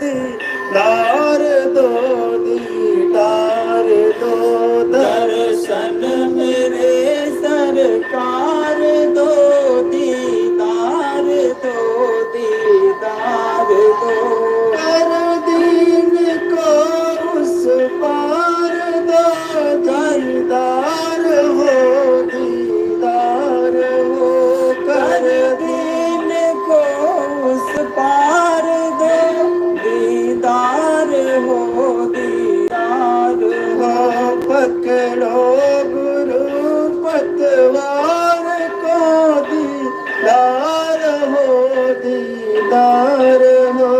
दीदार दो, दीदार दो, दर्शन मेरे सरकार दो, दीदार दो, दीदार दो। कर दीन को उस पार दो, दीदार हो, दीदार हो। कर दीन को उस पार दो, दीदार हो, दीदार हो। पकड़ो गुरु पतवार को, दीदार हो, दीदार हो।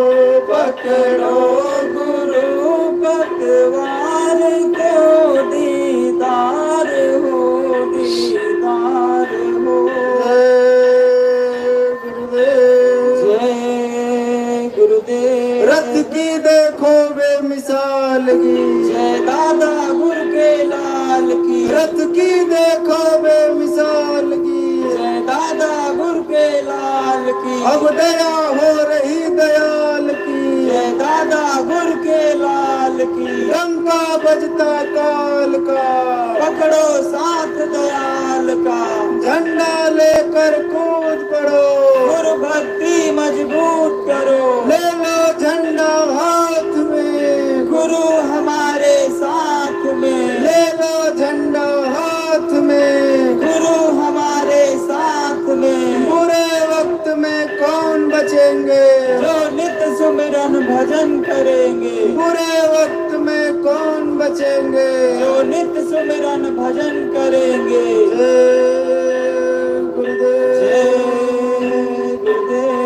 पकड़ो गुरु पतवार को, दीदार हो, दीदार हो। जय गुरुदेव। रथ की देखो बेमिसाल की, जय दादा गुरु के लाल की। रथ की देखो बेमिसाल की, जय दादा गुरु के लाल की। अब दया हो रही दयाल की, जय दादा गुरु के लाल की। डंका बजता काल का, पकड़ो साथ दयाल का। झंडा लेकर कूद पड़ो, गुरु भक्ति मजबूत करो। ले लो झंडा हाथ में, गुरु हमारे साथ में। ले लो झंडा हाथ में, गुरु हमारे साथ में। बुरे वक्त में कौन बचेंगे, जो नित सुमिरन भजन करेंगे। बुरे वक्त में कौन बचेंगे, जो नित सुमिरन भजन करेंगे। जय गुरुदेव, जय गुरुदेव।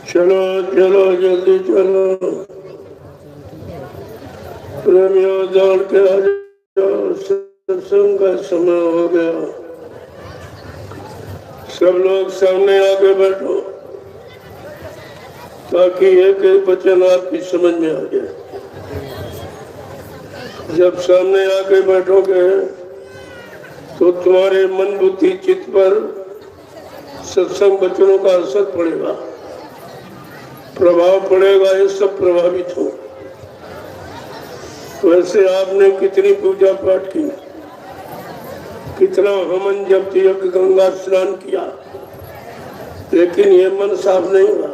चलो चलो जल्दी चलो, प्रेमियों दौड़ के आ जाओ, सत्संग का समय हो गया। सब लोग सामने आके बैठो ताकि एक एक वचन आपकी समझ में आ जाए। जब सामने आके बैठोगे तो तुम्हारे मन बुद्धि चित्त पर सत्संग वचनों का असर पड़ेगा, प्रभाव पड़ेगा, ये सब प्रभावित हो। वैसे आपने कितनी पूजा पाठ की, कितना हवन जप यज्ञ गंगा स्नान किया, लेकिन ये मन साफ नहीं हुआ,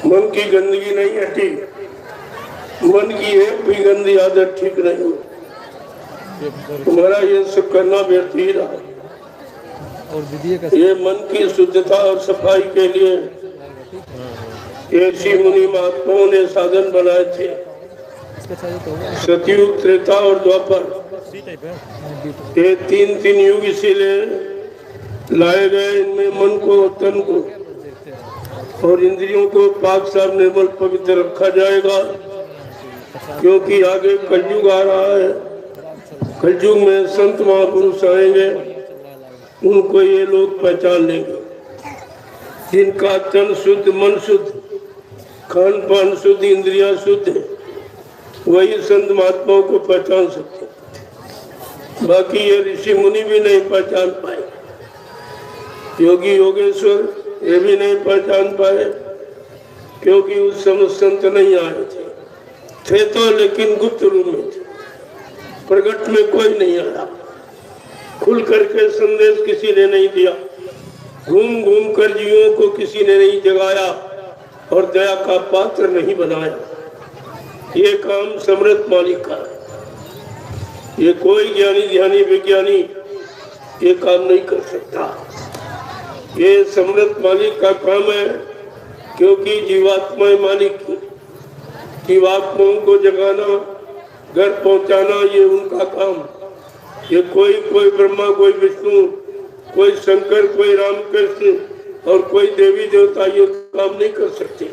मन की गंदगी नहीं हटी, मन की एक भी गंदी आदत ठीक नहीं हुई। तुम्हारा ये सब करना व्यर्थ ही रहा। ये मन की शुद्धता और सफाई के लिए ऋषि मुनि महात्माओं ने साधन बनाए थे। सतयुग, त्रेता और द्वापर, ये तीन युग इसीलिए लाए गए। इनमें मन को, तन को और इंद्रियों को पाक साफ निर्मल पवित्र रखा जाएगा, क्योंकि आगे कलयुग आ रहा है। कलयुग में संत महापुरुष आएंगे, उनको ये लोग पहचान लेंगे। जिनका तन शुद्ध, मन शुद्ध, खान पान शुद्ध, इंद्रियां शुद्ध है, वही संत महात्माओं को पहचान सकते। बाकी ये ऋषि मुनि भी नहीं पहचान पाए, योगी योगेश्वर ये भी नहीं पहचान पाए, क्योंकि उस समय संत नहीं आए थे तो लेकिन गुप्त रूप में थे, प्रकट में कोई नहीं आया। खुल करके संदेश किसी ने नहीं दिया, घूम घूम कर जीवों को किसी ने नहीं जगाया और दया का पात्र नहीं बनाया। ये काम समृत मालिक का है। ये कोई ज्ञानी ध्यानी विज्ञानी ये काम नहीं कर सकता। ये समृत मालिक का काम है, क्योंकि जीवात्मा मालिक की, जीवात्माओं को जगाना, घर पहुंचाना, ये उनका काम। ये कोई ब्रह्मा, कोई विष्णु, कोई शंकर, कोई रामकृष्ण और कोई देवी देवता ये काम नहीं कर सकते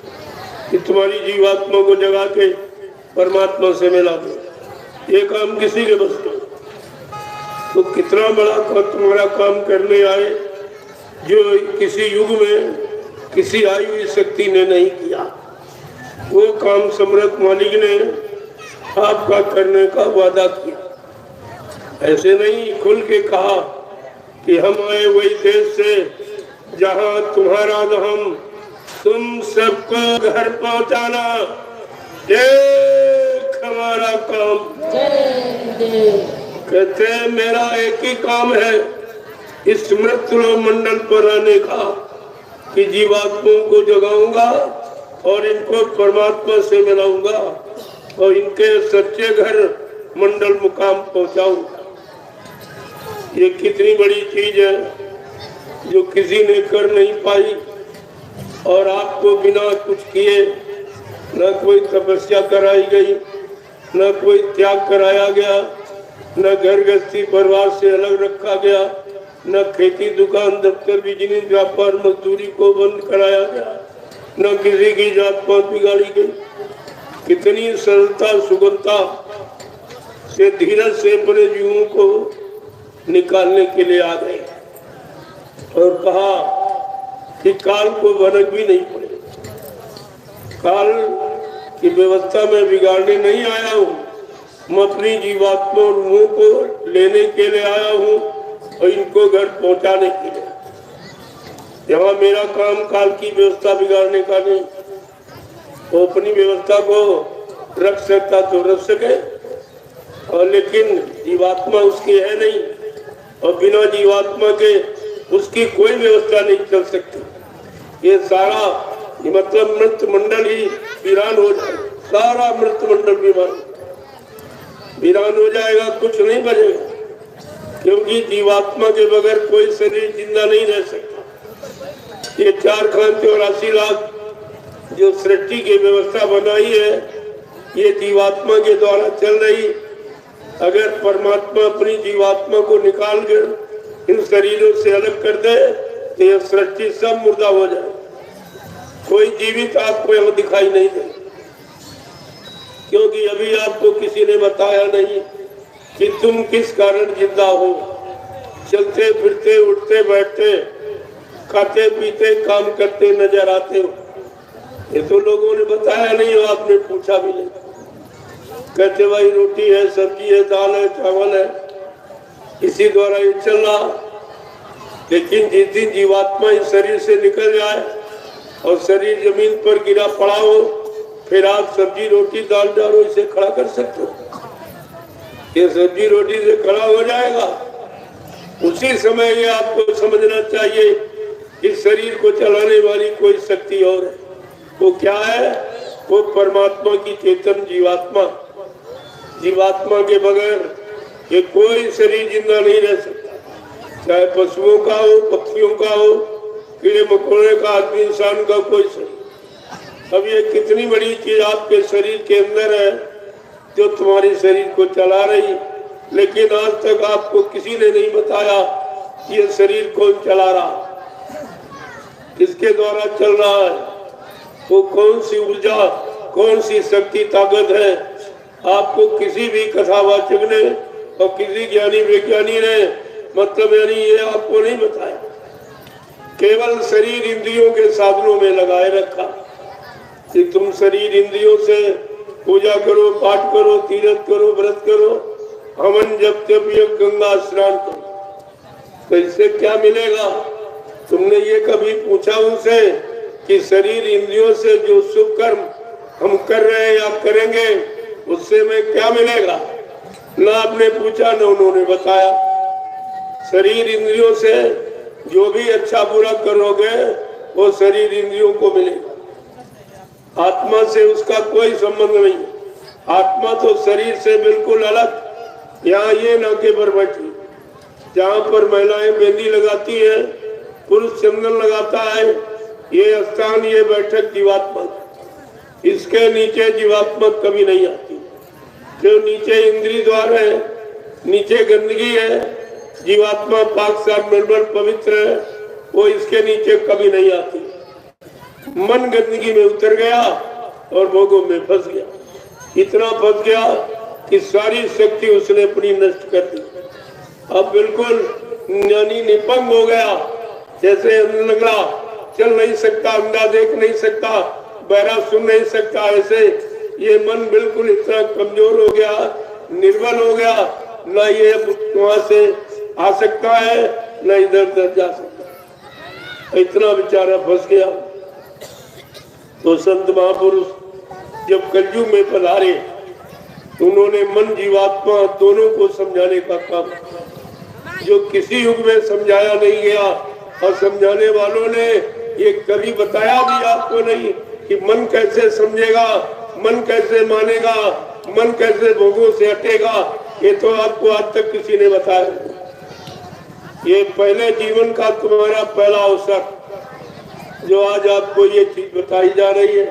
कि तुम्हारी जीवात्मा को जगा के परमात्मा से मिला दो। ये काम किसी के बस का। तो कितना बड़ा तुम्हारा काम करने आए, जो किसी युग में किसी आई हुई शक्ति ने नहीं किया। वो काम समृत मालिक ने आपका करने का वादा किया। ऐसे नहीं खुल के कहा कि हम आए वही देश से जहां तुम्हारा धाम, तुम सबको घर पहुंचाना एक हमारा काम। दे। कहते हैं मेरा एक ही काम है इस मृत्यु मंडल पर आने का कि जीवात्माओं को जगाऊंगा और इनको परमात्मा से मिलाऊंगा और इनके सच्चे घर मंडल मुकाम पहुंचाऊंगा। ये कितनी बड़ी चीज है जो किसी ने कर नहीं पाई और आपको बिना कुछ किए न कोई तपस्या कराई गई, न कोई त्याग कराया गया, न घर गृहस्थी परिवार से अलग रखा गया, न खेती दुकान दफ्तर बिजनेस व्यापार मजदूरी को बंद कराया गया, न किसी की जात पात बिगाड़ी गई। कितनी सरलता सुगमता से धीरज से अपने जीवों को निकालने के लिए आ गए और कहा कि काल को भनक भी नहीं पड़े। काल की व्यवस्था में बिगाड़ने नहीं आया हूँ, मैं अपनी जीवात्मा और मुंह को लेने के लिए आया हूँ और इनको घर पहुंचाने के लिए। यहाँ मेरा काम काल की व्यवस्था बिगाड़ने का नहीं, वो अपनी व्यवस्था को रख सकता तो रख सके और लेकिन जीवात्मा उसकी है नहीं और बिना जीवात्मा के उसकी कोई व्यवस्था नहीं चल सकती। ये सारा मतलब मृत मंडल ही वीरान हो जाए, सारा मृत मंडल वीरान हो जाएगा, कुछ नहीं बचेगा क्योंकि जीवात्मा के बगैर कोई शरीर जिंदा नहीं रह सकता। ये 4,84 लाख जो सृष्टि की व्यवस्था बनाई है ये जीवात्मा के द्वारा चल रही। अगर परमात्मा अपनी जीवात्मा को निकाल कर इन शरीरों से अलग कर दे तो यह सृष्टि सब मुर्दा हो जाए, कोई जीवित आपको यहाँ दिखाई नहीं दे क्योंकि अभी आपको किसी ने बताया नहीं कि तुम किस कारण जिंदा हो। चलते फिरते उठते बैठते खाते पीते काम करते नजर आते हो, ये तो लोगों ने बताया नहीं हो, आपने पूछा भी नहीं। कहते भाई रोटी है, सब्जी है, दाल है, चावल है, इसी द्वारा ये चल रहा। लेकिन जिस दिन जीवात्मा इस शरीर से निकल जाए और शरीर जमीन पर गिरा पड़ा हो फिर आप सब्जी रोटी दाल डालो इसे खड़ा कर सकते हो। ये सब्जी रोटी से खड़ा हो जाएगा। उसी समय ये आपको समझना चाहिए कि शरीर को चलाने वाली कोई शक्ति और है। वो क्या है? वो परमात्मा की चेतन जीवात्मा। जीवात्मा के बगैर ये कोई शरीर जिंदा नहीं रह सकता, चाहे पशुओं का हो, पक्षियों का हो, कीड़े मकोड़े का, आदमी इंसान का, कोई शरीर। अब ये कितनी बड़ी चीज आपके शरीर के अंदर है जो तुम्हारे शरीर को चला रही, लेकिन आज तक आपको किसी ने नहीं बताया ये शरीर कौन चला रहा, किसके द्वारा चल रहा है, वो कौन सी ऊर्जा, कौन सी शक्ति ताकत है। आपको किसी भी कथावाचक ने और किसी ज्ञानी विज्ञानी ने मतलब यानी ये आपको नहीं बताया, केवल शरीर इंद्रियों के साधनों में लगाए रखा कि तुम शरीर इंद्रियों से पूजा करो, पाठ करो, तीर्थ करो, व्रत करो, हवन जप तप यज्ञ गंगा स्नान करो। तो इससे क्या मिलेगा? तुमने ये कभी पूछा उनसे कि शरीर इंद्रियों से जो शुभ कर्म हम कर रहे हैं या करेंगे उससे हमें क्या मिलेगा? ना आपने पूछा न उन्होंने बताया। शरीर इंद्रियों से जो भी अच्छा बुरा करोगे वो शरीर इंद्रियों को मिलेगा, आत्मा से उसका कोई संबंध नहीं। आत्मा तो शरीर से बिल्कुल अलग। यहाँ ये नाके पर बैठी, जहाँ पर महिलाएं मेहंदी लगाती है, पुरुष चंदन लगाता है, ये स्थान, ये बैठक जीवात्मा, इसके नीचे जीवात्मा कभी नहीं आती। जो नीचे इंद्री द्वार है, नीचे गंदगी है, जीवात्मा पाक साफ निर्मल पवित्र है, वो इसके नीचे कभी नहीं आती। मन गंदगी में उतर गया और भोगों में फंस गया, इतना फंस गया कि सारी शक्ति उसने अपनी नष्ट कर दी। अब बिल्कुल ज्ञानी निपंग हो गया, जैसे लंगड़ा चल नहीं सकता, अंधा देख नहीं सकता, बहरा सुन नहीं सकता, ऐसे ये मन बिल्कुल इतना कमजोर हो गया, निर्बल हो गया, न ये वहां से आ सकता है न इधर उधर जा सकता, इतना बेचारा फंस गया। तो संत महापुरुष जब कलयुग में पधारे उन्होंने मन जीवात्मा दोनों को समझाने का काम, जो किसी युग में समझाया नहीं गया, और समझाने वालों ने ये कभी बताया भी आपको नहीं कि मन कैसे समझेगा, मन कैसे मानेगा, मन कैसे भोगों से हटेगा। ये तो आपको आज तक किसी ने बताया। ये पहले जीवन का तुम्हारा पहला अवसर, जो आज आपको ये चीज बताई जा रही है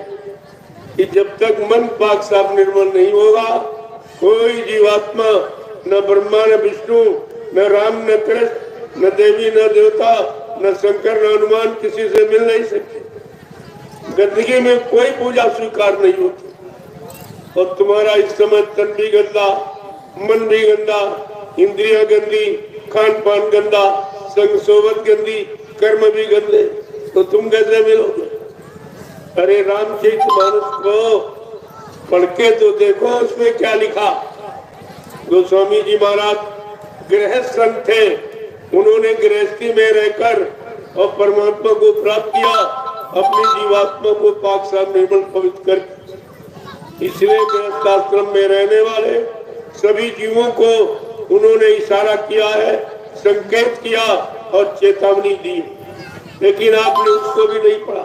कि जब तक मन पाक साफ निर्मल नहीं होगा, कोई जीवात्मा, न ब्रह्मा न विष्णु, न राम न कृष्ण, न देवी न देवता, न शंकर न हनुमान, किसी से मिल नहीं सकते। गंदगी में कोई पूजा स्वीकार नहीं होती। और तुम्हारा इस समय तन भी गंदा, मन भी गंदा, इंद्रियां गंदी, खान पान गंदा, संग सोबत गंदी, कर्म भी गंदे, तो तुम कैसे मिलोगे? अरे रामचरितमानस को पढ़ के तो देखो, उसमें क्या लिखा। गोस्वामी जी महाराज गृहस्थ संत थे, उन्होंने गृहस्थी में रहकर और परमात्मा को प्राप्त किया, अपनी जीवात्मा को पाक साफ निर्मल पवित्र कर। इसलिए गृहस्थाश्रम में रहने वाले सभी जीवों को उन्होंने इशारा किया है, संकेत किया और चेतावनी दी, लेकिन आपने उसको भी नहीं पढ़ा।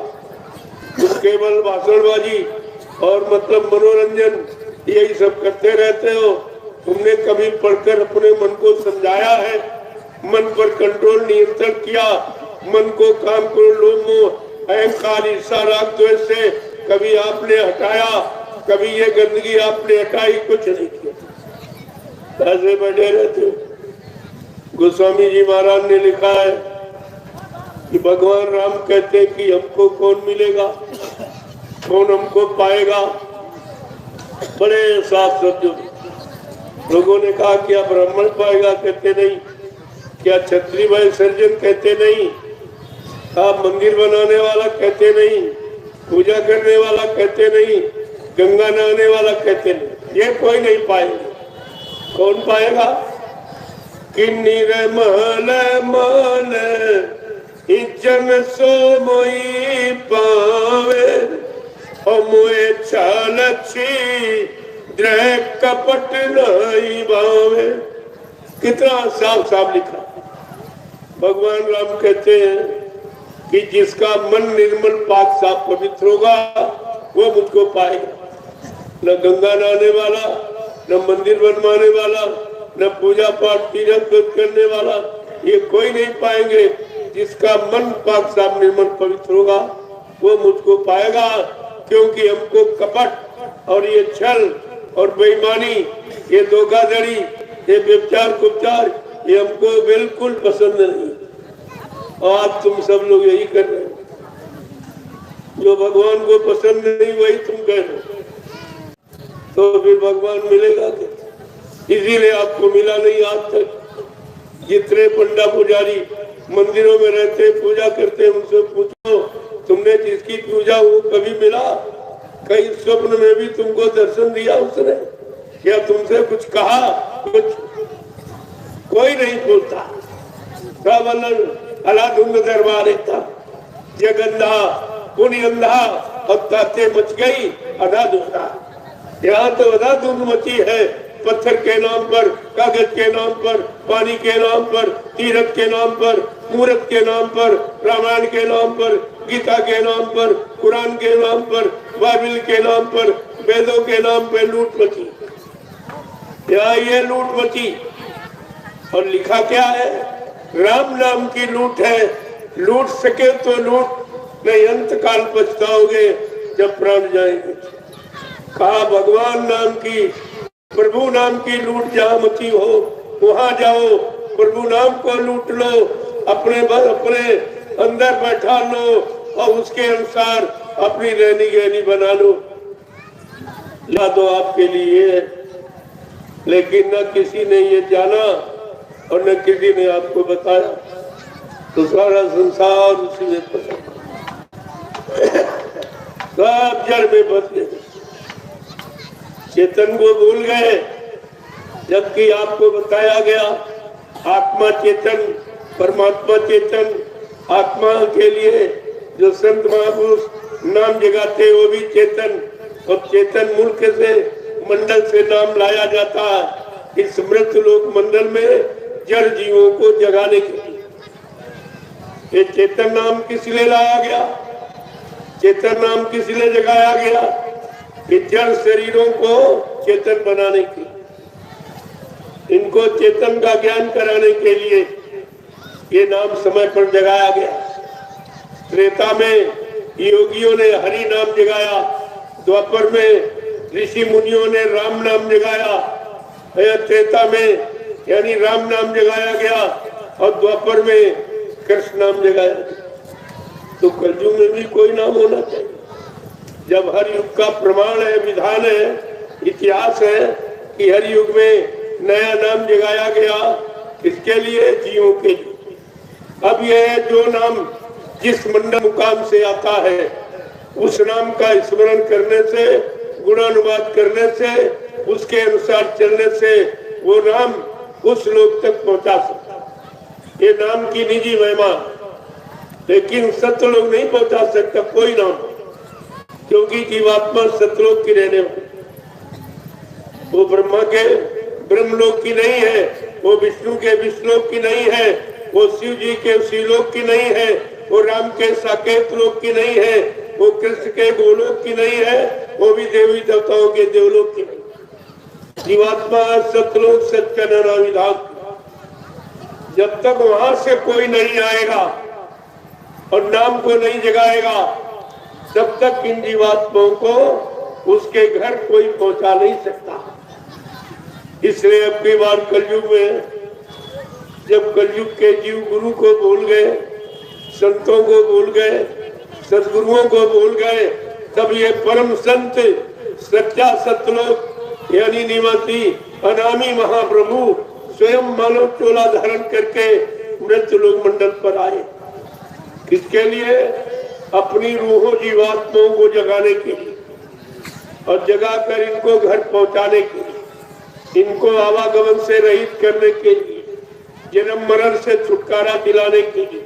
तुम केवल भाषणबाजी और मतलब मनोरंजन यही सब करते रहते हो। तुमने कभी पढ़कर अपने मन को समझाया है, मन पर कंट्रोल नियंत्रण किया, मन को काम क्रोध लोभ मोह अहंकार ईर्ष्या राग द्वेष से कभी आपने हटाया? कभी ये गंदगी आपने हटाई? कुछ नहीं किया, ऐसे बैठे रहते हो। गोस्वामी जी महाराज ने लिखा है कि भगवान राम कहते हैं कि हमको कौन मिलेगा, कौन हमको पाएगा। बड़े साफ शब्दों में लोगों ने कहा क्या ब्राह्मण पाएगा? कहते नहीं। क्या क्षत्रिय भाई सर्जन? कहते नहीं। आप मंदिर बनाने वाला? कहते नहीं। पूजा करने वाला? कहते नहीं। गंगा नहाने वाला? कहते नहीं। ये कोई नहीं पाएगा। कौन पाएगा? किन्नीर महल मान जन सो मोई पावे, मोए छालछी द्रह कपट नहीं भावे। कितना साफ साफ लिखा। भगवान राम कहते हैं कि जिसका मन निर्मल पाक साफ पवित्र होगा वो मुझको पाएगा। न गंगा नहाने वाला, न मंदिर बनवाने वाला, न पूजा पाठ तीर्थ करने वाला, ये कोई नहीं पाएंगे। जिसका मन पाक साफ निर्मल पवित्र होगा वो मुझको पाएगा, क्योंकि हमको कपट और ये छल और बेईमानी, ये धोखाधड़ी, ये व्यभिचार कुपचार, ये हमको बिल्कुल पसंद नहीं। और आज तुम सब लोग यही कर रहे हो। जो भगवान को पसंद नहीं वही तुम कह रहे हो, तो फिर भगवान मिलेगा क्या? इसीलिए आपको मिला नहीं आज तक। जितने पंडा पुजारी मंदिरों में रहते पूजा करते, उनसे पूछो तुमने जिसकी पूजा वो कभी मिला? कई स्वप्न में भी तुमको दर्शन दिया उसने? क्या तुमसे कुछ कहा? कुछ कोई नहीं पूछता। सब अलाधुंध दरबार था, जगंधा पुण्य अंधा और ताते मच गई अधाधुंधा। यहाँ तो अधाधुंध मची है, पत्थर के नाम पर, कागज के नाम पर, पानी के नाम पर, तीर्थ के नाम पर, मूर्त के नाम पर, रामायण के नाम पर, गीता के नाम पर, कुरान के नाम पर, बाइबल के नाम पर, वेदों के नाम पर लूट मची। यहाँ ये लूट मची और लिखा क्या है? राम नाम की लूट है। लूट सके तो लूट, नहीं अंत काल पछताओगे जब प्राण जाएंगे। कहा भगवान नाम की, प्रभु नाम की लूट जहाँ मची हो वहां जाओ, प्रभु नाम को लूट लो, अपने अंदर बैठा लो और उसके अनुसार अपनी रहनी गहनी बना लो। या तो आपके लिए, लेकिन न किसी ने ये जाना और न किसी ने आपको बताया, तो सारा संसार उसी में फंसा, सब जड़ में फंस गए। चेतन को भूल गए, जबकि आपको बताया गया आत्मा चेतन, परमात्मा चेतन। आत्मा के लिए जो संत महापुरुष नाम जगाते वो भी चेतन, और चेतन मुल्क से मंडल से नाम लाया जाता है इस मृत लोक मंडल में जड़ जीवों को जगाने के लिए। ये चेतन नाम किस लिए लाया गया? चेतन नाम किस लिए जगाया गया? कि जड़ शरीरों को चेतन बनाने के, इनको चेतन का ज्ञान कराने के लिए ये नाम समय पर जगाया गया। त्रेता में योगियों ने हरि नाम जगाया, द्वापर में ऋषि मुनियों ने राम नाम जगाया, त्रेता में यानी राम नाम जगाया गया और द्वापर में कृष्ण नाम जगाया। तो कलयुग में भी कोई नाम होना चाहिए। जब हर युग का प्रमाण है, विधान है, इतिहास है कि हर युग में नया नाम जगाया गया, इसके लिए जीवों के लिए। अब यह जो नाम जिस मंडल मुकाम से आता है उस नाम का स्मरण करने से, गुणानुवाद करने से, उसके अनुसार चलने से वो नाम उस लोक तक पहुंचा सकता। ये नाम की निजी महिमा, लेकिन सत्यलोक नहीं पहुंचा सकता कोई नाम, क्योंकि जीवात्मा सत्यलोक की रहने वाली, वो ब्रह्मा के ब्रह्मलोक की नहीं है, वो विष्णु के विष्णुलोक की नहीं है, वो शिव जी के शिवलोक की नहीं है, वो राम के साकेत लोक की नहीं है, वो कृष्ण के गोलोक की नहीं है, वो भी देवी देवताओं के देवलोक की नहीं। जीवात्मा सत्यलोक सच्चिदानंद विधान, जब तक वहां से कोई नहीं आएगा और नाम को नहीं जगाएगा तब तक इन जीवात्माओं को उसके घर कोई पहुंचा नहीं सकता। इसलिए अब की बार कलयुग में जब कलयुग के जीव गुरु को भूल गए, संतों को भूल गए, सदगुरुओं को भूल गए, तब ये परम संत सच्चा सतलोक यानी निवासी अनामी महाप्रभु स्वयं मानव चोला धारण करके मृत लोक मंडल पर आए। किसके लिए? अपनी रूहों जीवात्माओं को जगाने के लिए और जगाकर इनको घर पहुंचाने के लिए, इनको आवागमन से रहित करने के लिए, जन्म मरण से छुटकारा दिलाने के लिए,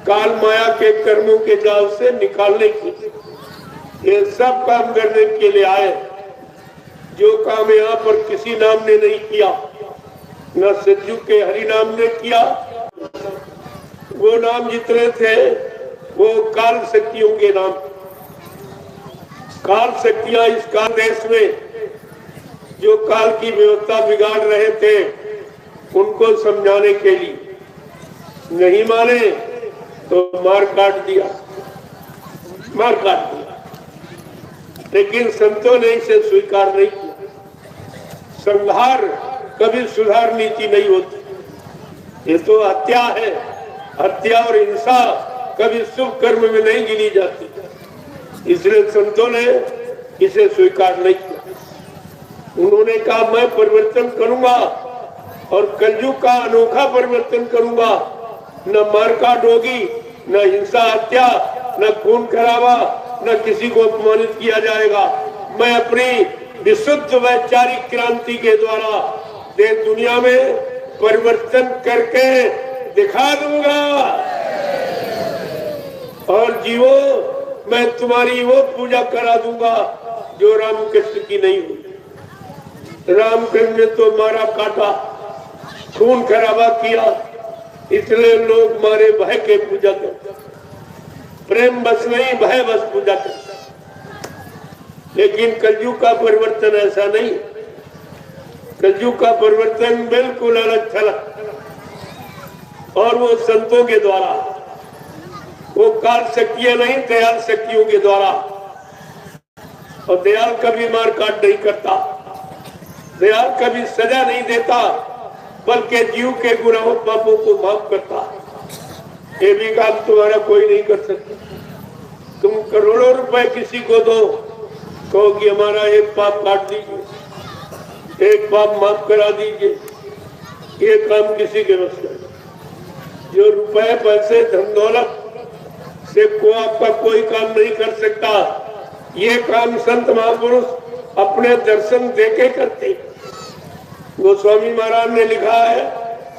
काल माया के कर्मों के जाल से निकालने के लिए, ये सब काम करने के लिए आए। जो काम यहाँ पर किसी नाम ने नहीं किया, न सज्जू के हरि नाम ने किया, वो नाम जितने थे वो काल शक्तियों के नाम। काल शक्तियां इस काल देश में जो काल की व्यवस्था बिगाड़ रहे थे उनको समझाने के लिए नहीं माने तो मार काट दिया। लेकिन संतों ने इसे स्वीकार नहीं किया। संहार कभी सुधार नीति नहीं होती, ये तो हत्या है। हत्या और हिंसा कभी शुभ कर्म में नहीं गिनी जाती, इसलिए संतों ने इसे स्वीकार नहीं किया। उन्होंने कहा मैं परिवर्तन करूंगा और कलयुग का अनोखा परिवर्तन करूंगा। न मारकाट होगी, न हिंसा हत्या, न खून खराबा, न किसी को अपमानित किया जाएगा। मैं अपनी विशुद्ध वैचारिक क्रांति के द्वारा देश दुनिया में परिवर्तन करके दिखा दूंगा। और जीवो, मैं तुम्हारी वो पूजा करा दूंगा जो रामकृष्ण की नहीं हुई। रामकृष्ण ने तो मारा काटा, खून खराबा किया, इसलिए लोग मारे भय के पूजा करते। प्रेम बस नहीं, भय बस पूजा करते। लेकिन कलयुग का परिवर्तन ऐसा नहीं। कलयुग का परिवर्तन बिल्कुल अलग थलग, और वो संतों के द्वारा, वो काल शक्तियां नहीं, दयाल शक्तियों के द्वारा। और दयाल कभी मार काट नहीं करता, दयाल कभी सजा नहीं देता, बल्कि जीव के गुनाहों पापों को माफ करता। ये भी काम तुम्हारा कोई नहीं कर सकता। तुम करोड़ों रुपए किसी को दो, कहो कि हमारा एक पाप काट दीजिए, एक पाप माफ करा दीजिए, ये काम किसी के बस में। जो रुपए पैसे धन दौलत से को आपका कोई काम नहीं कर सकता, ये काम संत महापुरुष अपने दर्शन देके करते। गोस्वामी महाराज ने लिखा है,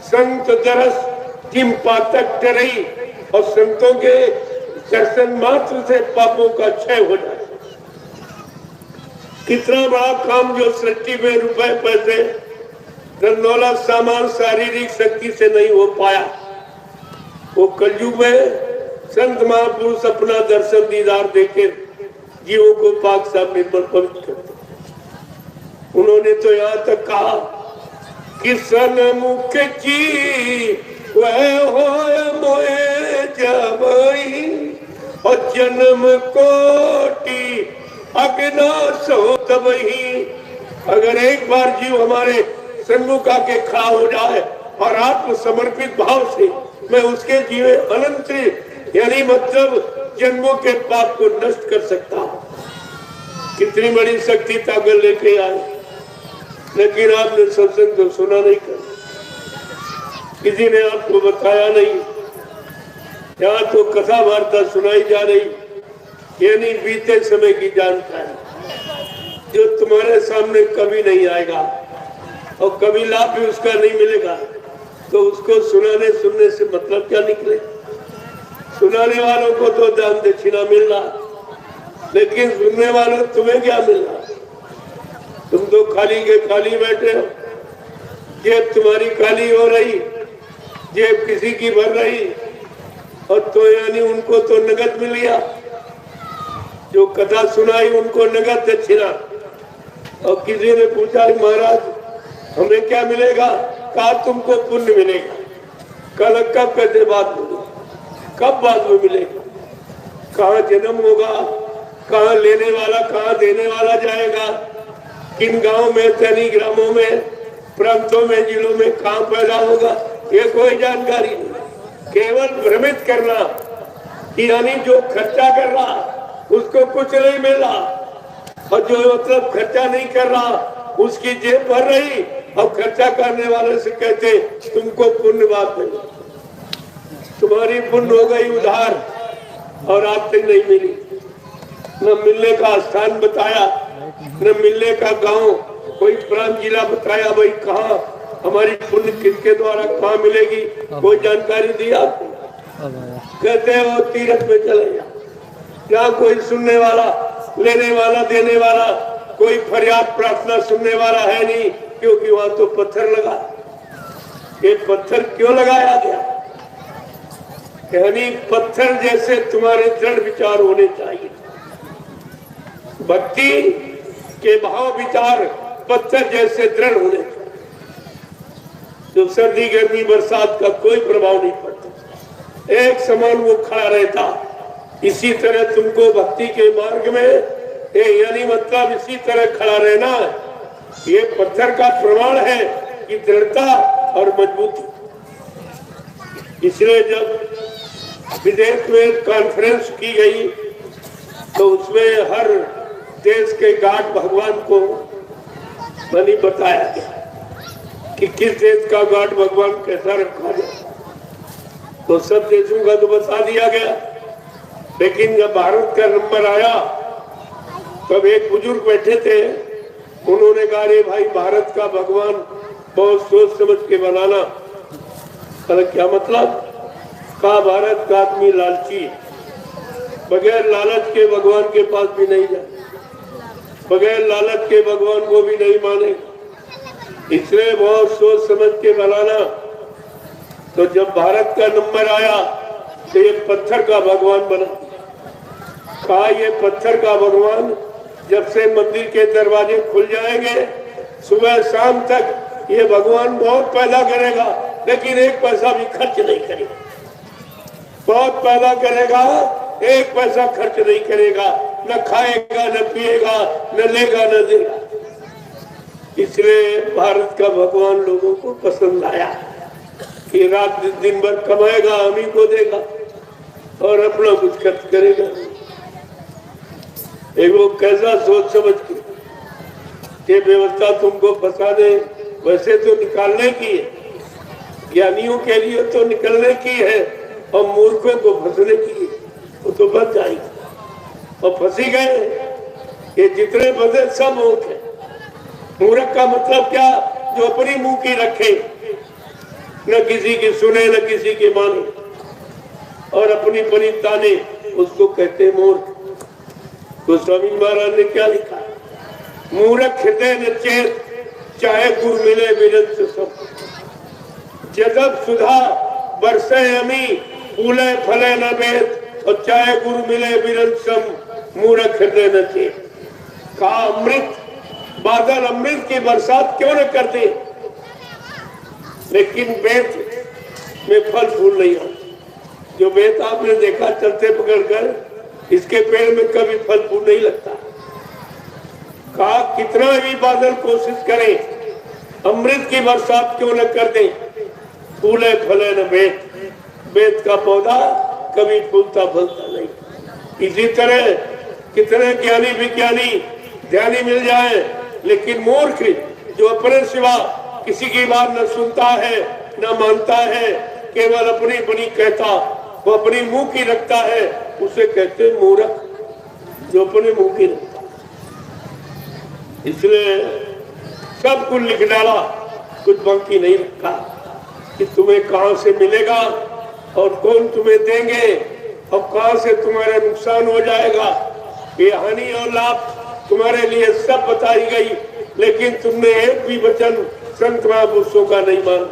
संत दरस किम पातक डरई, और संतों के दर्शन मात्र से पापों का क्षय हो जाए। कितना बड़ा काम जो सृष्टि में रुपए पैसे धन दौलत सामान शारीरिक शक्ति से नहीं हो पाया, वो कलयुग में संत महापुरुष अपना दर्शन दीदार देके जीवों को पाक साफ निर्मल पवित्र करते। उन्होंने तो यहाँ तक कहा कि सन्मुख जी वह हो मोए जबई और जन्म कोटि अग्ना सो तबही। अगर एक बार जीव हमारे सन्मुख आके खड़ा हो जाए और आत्म समर्पित भाव से मैं उसके जीवे अनंत यानी मतलब जन्मों के पाप को नष्ट कर सकता हूँ। कितनी बड़ी शक्ति ताकत लेके आए, लेकिन आपने सत्संग तो सुना नहीं कर, किसी ने आपको बताया नहीं। यहाँ तो कथा वार्ता सुनाई जा रही, ये नहीं बीते समय की जानकारी जो तुम्हारे सामने कभी नहीं आएगा और कभी लाभ भी उसका नहीं मिलेगा, तो उसको सुनाने सुनने से मतलब क्या निकले। सुनाने वालों को तो दान दक्षिणा मिल रहा, लेकिन सुनने वालों तुम्हें क्या मिल रहा? तुम तो खाली के खाली बैठे हो, जेब तुम्हारी खाली हो रही, जेब किसी की भर रही, और तो यानी उनको तो नगद मिल गया, जो कथा सुनाई उनको नगद दक्षिणा। और किसी ने पूछा महाराज हमें क्या मिलेगा? कहा तुमको पुण्य मिलेगा। कल कब कहते बाद में, कब बाद में मिलेगा? कहाँ जन्म होगा, कहाँ लेने वाला कहाँ देने वाला जाएगा, किन गांव में तनी ग्रामों में प्रांतों में जिलों में कहाँ पैदा होगा, ये कोई जानकारी नहीं। केवल भ्रमित करना कि यानी जो खर्चा कर रहा उसको कुछ नहीं मिल रहा, और जो मतलब खर्चा नहीं कर रहा उसकी जेब भर रही, और खर्चा करने वाले से कहते तुमको पुण्य बात नहीं, तुम्हारी पुण्य हो गई उधार और आज तक नहीं मिली। न मिलने का स्थान बताया, न मिलने का गांव कोई प्रांत जिला बताया, भाई कहाँ हमारी पुण्य किसके द्वारा कहाँ मिलेगी, कोई जानकारी दी आपको? कहते वो तीर्थ में चले जा, जहाँ कोई सुनने वाला लेने वाला देने वाला कोई फरियाद प्रार्थना सुनने वाला है नहीं, क्योंकि वहां तो पत्थर लगा। ये पत्थर क्यों लगाया गया? यानी पत्थर जैसे तुम्हारे दृढ़ विचार होने चाहिए। भक्ति के भाव विचार पत्थर जैसे दृढ़ होने चाहिए, जो सर्दी गर्मी बरसात का कोई प्रभाव नहीं पड़ता, एक समान वो खड़ा रहता। इसी तरह तुमको भक्ति के मार्ग में यानी मतलब इसी तरह खड़ा रहना है। ये पत्थर का प्रमाण है कि दृढ़ता और मजबूती। इसलिए जब विदेश में कॉन्फ्रेंस की गई तो उसमें हर देश के गार्ड भगवान को मैंने बताया गया कि किस देश का गार्ड भगवान कैसा रखा जाए, तो सब देशों का तो बता दिया गया। लेकिन जब भारत का नंबर आया तब एक बुजुर्ग बैठे थे, उन्होंने कहा रे भाई भारत का भगवान बहुत सोच समझ के बनाना। क्या मतलब? कहा भारत का आदमी लालची, बगैर लालच के भगवान के पास भी नहीं जाए, बगैर लालच के भगवान को भी नहीं माने, इसलिए बहुत सोच समझ के बनाना। तो जब भारत का नंबर आया तो ये पत्थर का भगवान बना। कहा ये पत्थर का भगवान जब से मंदिर के दरवाजे खुल जाएंगे सुबह शाम तक ये भगवान बहुत पैदा करेगा, लेकिन एक पैसा भी खर्च नहीं करेगा। बहुत पैदा करेगा, एक पैसा खर्च नहीं करेगा, न खाएगा न पिएगा न लेगा न देगा। इसलिए भारत का भगवान लोगों को पसंद आया कि रात दिन भर कमाएगा, हम ही को देगा और अपना कुछ खर्च करेगा। एक वो कैसा सोच समझ के व्यवस्था तुमको फंसा दे, वैसे तो निकालने की है, ज्ञानियों के लिए तो निकलने की है, और मूर्खों को फंसने की है, वो तो बच जाएगी। और फंसी गए, ये जितने फंसे सब मूर्ख है। मूर्ख का मतलब क्या? जो अपनी मुंह की रखे, न किसी की सुने न किसी की माने, और अपनी बनी ताने, उसको कहते मूर्ख। गोस्वामी महाराज ने क्या लिखा? मूरख हृदय न चेत, चाहे गुर मिले विरंच सब। जदब सुधा बरसे अमी, फूले फले न बेत, और चाहे गुरु मिले विरंसम, मूरख हृदय न चेत। कहा अमृत बादल अमृत की बरसात क्यों न करते, लेकिन बेत में फल फूल नहीं आते। जो बेत आपने देखा चलते पकड़कर, इसके पेड़ में कभी फल फूल नहीं लगता। कहा कितना भी बादल कोशिश करें, अमृत की बरसात क्यों न कर दे, फूले फले न बेत, बेत का पौधा कभी फूलता फलता नहीं। इसी तरह कितने ज्ञानी विज्ञानी ध्यानी मिल जाए, लेकिन मूर्ख जो अपने सिवा किसी की बात न सुनता है न मानता है, केवल अपनी बनी कहता, वो अपनी मुंह की रखता है, उसे कहते मूर्ख, जो अपने मुंह की रखता। इसलिए सब कुछ लिख डाला, कुछ बाकी नहीं रखा कि तुम्हें कहां से मिलेगा और कौन तुम्हें देंगे और कहां से तुम्हारा नुकसान हो जाएगा। ये हानि और लाभ तुम्हारे लिए सब बताई गई, लेकिन तुमने एक भी वचन संत महापुरुषों का नहीं माना।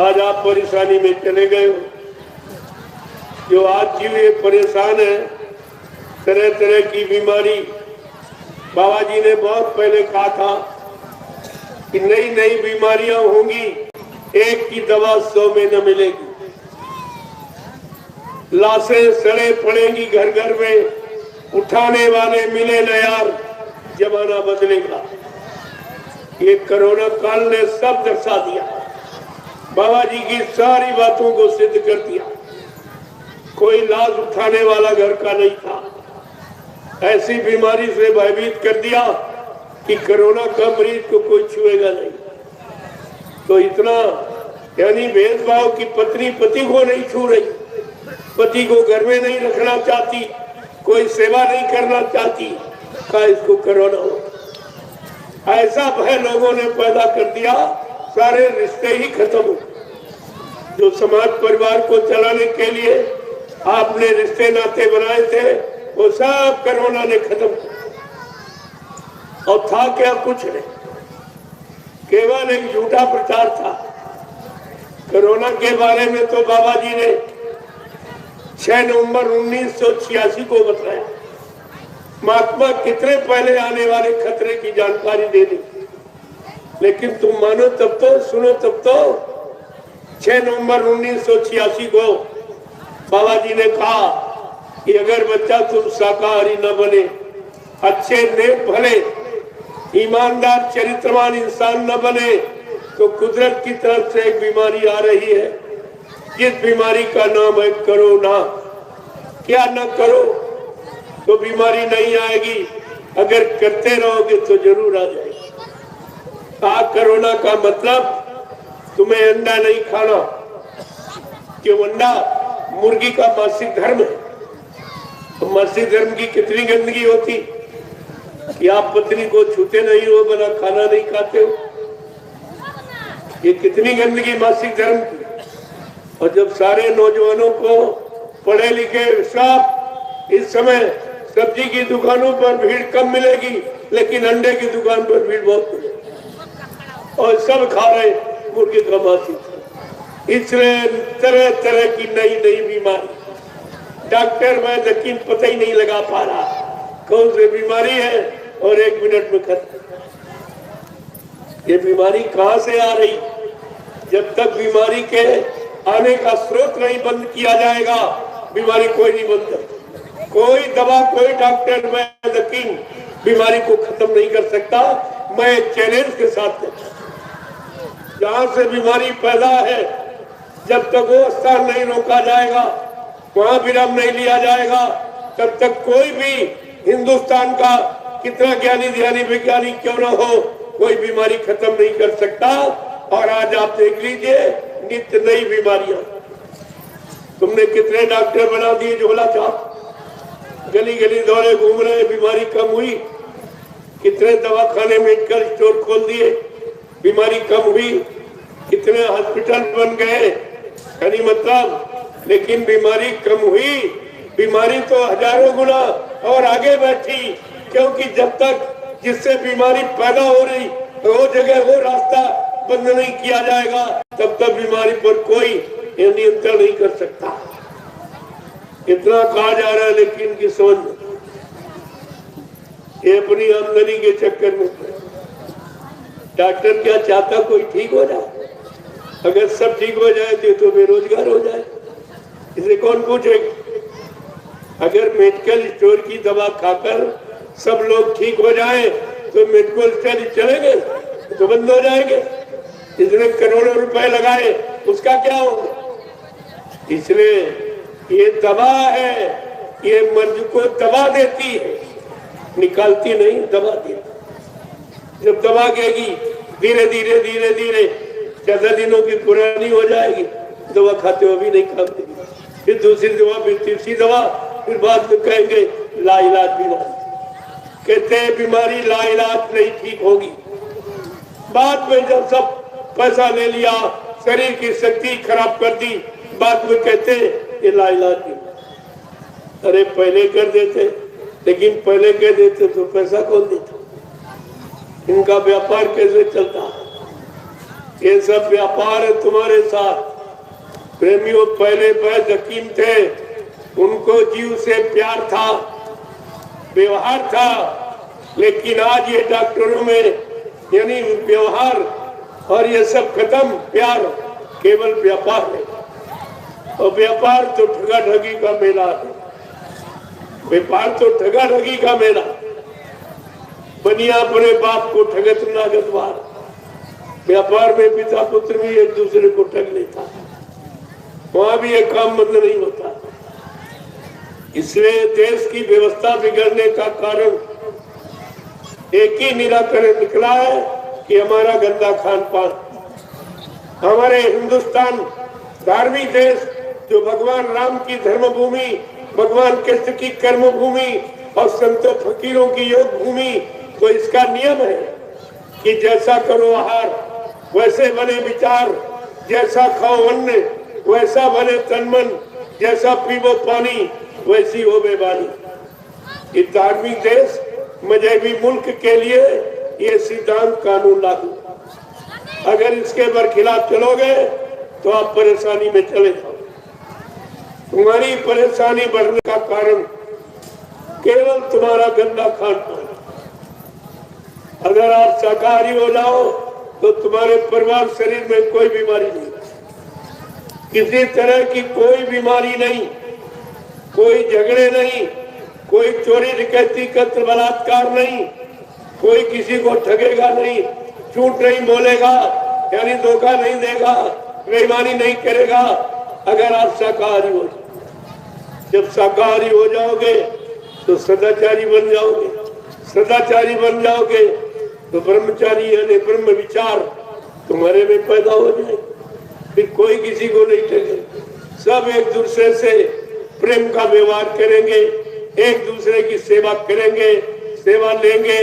आज आप परेशानी में चले गए हो। जो आज जीवे परेशान है, तरह तरह की बीमारी, बाबा जी ने बहुत पहले कहा था कि नई नई बीमारियां होंगी, एक की दवा 100 में न मिलेगी। लाशें सड़े पड़ेंगी घर घर में, उठाने वाले मिले न यार, जमाना बदलेगा। ये कोरोना काल ने सब दर्शा दिया, बाबा जी की सारी बातों को सिद्ध कर दिया। कोई लाश उठाने वाला घर का नहीं था। ऐसी बीमारी से भयभीत कर दिया कि कोरोना का मरीज को कोई छुएगा नहीं। तो इतना यानी भेदभाव की पत्नी पति को नहीं छू रही, पति को घर में नहीं रखना चाहती, कोई सेवा नहीं करना चाहती, का इसको कोरोना हो। ऐसा भय लोगों ने पैदा कर दिया, सारे रिश्ते ही खत्म हो। जो समाज परिवार को चलाने के लिए आपने रिश्ते नाते बनाए थे, वो सब कोरोना ने खत्म किया। और था क्या, कुछ नहीं, केवल एक झूठा प्रचार था। कोरोना के बारे में तो बाबा जी ने 6 नवंबर 1986 को बताया। महात्मा कितने पहले आने वाले खतरे की जानकारी दे दी, लेकिन तुम मानो तब तो, सुनो तब तो। 6 नवंबर 1986 को बाबा जी ने कहा कि अगर बच्चा तुम शाकाहारी न बने, अच्छे नेक भले ईमानदार चरित्रवान इंसान न बने, तो कुदरत की तरफ से एक बीमारी आ रही है, जिस बीमारी का नाम है कोरोना। क्या न करो तो बीमारी नहीं आएगी, अगर करते रहोगे तो जरूर आ जाएगी। कहा कोरोना का मतलब तुम्हें अंडा नहीं खाना, क्यों? अंडा मुर्गी का मासिक धर्म है। तो मासिक धर्म की कितनी गंदगी होती कि आप पत्नी को छूते नहीं हो, बना खाना नहीं खाते हो। ये कितनी गंदगी मासिक धर्म की। और जब सारे नौजवानों को पढ़े लिखे सब इस समय सब्जी की दुकानों पर भीड़ कम मिलेगी, लेकिन अंडे की दुकान पर भीड़ बहुत मिलेगी और सब खा रहे मुर्गे का मांस। इसलिए तरह तरह की नई नई बीमारी, डॉक्टर वैद्य हकीम पता ही नहीं लगा पा रहा कौन सी बीमारी है, और 1 मिनट में खत्म। ये बीमारी कहां से आ रही? जब तक बीमारी के आने का स्रोत नहीं बंद किया जाएगा, बीमारी कोई नहीं बंद करता। कोई दवा, कोई डॉक्टर वैद्य हकीम बीमारी को खत्म नहीं कर सकता। मैं चैलेंज के साथ कहता हूं, जहां से बीमारी पैदा है, जब तक वो स्थान नहीं रोका जाएगा, वहां विराम नहीं लिया जाएगा, तब तक कोई भी हिंदुस्तान का कितना ज्ञानी ध्यानी वैज्ञानिक क्यों न हो, कोई बीमारी खत्म नहीं कर सकता। और आज आप देख लीजिए, नित्य नई बीमारियां। तुमने कितने डॉक्टर बना दिए झोला छाप, गली गली दौरे घूम रहे, बीमारी कम हुई। कितने दवाखाने मेडिकल स्टोर खोल दिए, बीमारी कम हुई। कितने हॉस्पिटल बन गए, यानी मतलब, लेकिन बीमारी कम हुई। बीमारी तो हजारों गुना और आगे बैठी, क्योंकि जब तक जिससे बीमारी पैदा हो रही वो जगह वो रास्ता बंद नहीं किया जाएगा, तब तक बीमारी पर कोई नियंत्रण नहीं कर सकता। इतना कहा जा रहा है, लेकिन की समझ ये अपनी आमदनी के चक्कर में डॉक्टर क्या चाहता कोई ठीक हो जाए? अगर सब ठीक हो जाए तो बेरोजगार हो जाए, इसे कौन पूछेगा? अगर मेडिकल स्टोर की दवा खाकर सब लोग ठीक हो जाए तो मेडिकल स्टोर चलेंगे तो बंद हो जाएंगे। इसने करोड़ों रुपए लगाए, उसका क्या होगा? इसलिए ये दवा है, ये मर्ज को दबा देती है, निकालती नहीं, दबा देती। जब दबा गएगी धीरे धीरे धीरे धीरे 14 दिनों की पुरानी हो जाएगी, दवा खाते हुए भी नहीं काम देगी, फिर दूसरी दवा, फिर तीसरी दवा, फिर बाद में कहेंगे लाइलाज बीमारी। कहते हैं बीमारी लाइलाज नहीं ठीक होगी। बाद में जब सब पैसा ले लिया, शरीर की शक्ति खराब कर दी, बाद में कहते ये लाइलाज बीमारी। अरे पहले कर देते, लेकिन पहले कह देते तो पैसा कौन देता? इनका व्यापार कैसे चलता? ये सब व्यापार है तुम्हारे साथ। प्रेमियों पहले वैद हकीम थे, उनको जीव से प्यार था, व्यवहार था, लेकिन आज ये डॉक्टरों में यानी व्यवहार और ये सब खत्म, प्यार केवल व्यापार है। और व्यापार तो ठगा ठगी का मेला है, व्यापार तो ठगा ठगी का मेला। बनिया अपने बाप को ठगत लागत बार, व्यापार में पिता पुत्र भी एक दूसरे को ठग लेता, वहां भी एक काम बंद नहीं होता। इसलिए देश की व्यवस्था बिगड़ने का कारण एक ही निराकरण निकला है कि हमारा गंदा खान पान। हमारे हिंदुस्तान धार्मिक देश, जो भगवान राम की धर्म भूमि, भगवान कृष्ण की कर्म भूमि और संतों फकीरों की योग भूमि, तो इसका नियम है कि जैसा करो आहार वैसे बने विचार, जैसा खाओ अन्न वैसा बने तन मन, जैसा पीवो पानी वैसी हो बेबानी। ये धार्मिक देश मजहबी मुल्क के लिए ये सिद्धांत कानून लागू। अगर इसके बरखिलाफ चलोगे तो आप परेशानी में चले जाओ। तुम्हारी परेशानी बढ़ने का कारण केवल तुम्हारा गंदा खान पान। अगर आप शाकाहारी हो जाओ तो तुम्हारे परिवार शरीर में कोई बीमारी नहीं, किसी तरह की कोई बीमारी नहीं, कोई झगड़े नहीं, कोई चोरी डकैती कत्ल बलात्कार नहीं, कोई किसी को ठगेगा नहीं, झूठ नहीं बोलेगा, यानी धोखा नहीं देगा, बेईमानी नहीं करेगा। अगर आप शाकाहारी हो, जब शाकाहारी हो जाओगे तो सदाचारी बन जाओगे, सदाचारी बन जाओगे तो ब्रह्मचारी यानी ब्रह्म विचार तुम्हारे में पैदा हो जाए, फिर कोई किसी को नहीं ठगे, सब एक दूसरे से प्रेम का व्यवहार करेंगे, एक दूसरे की सेवा करेंगे, सेवा लेंगे,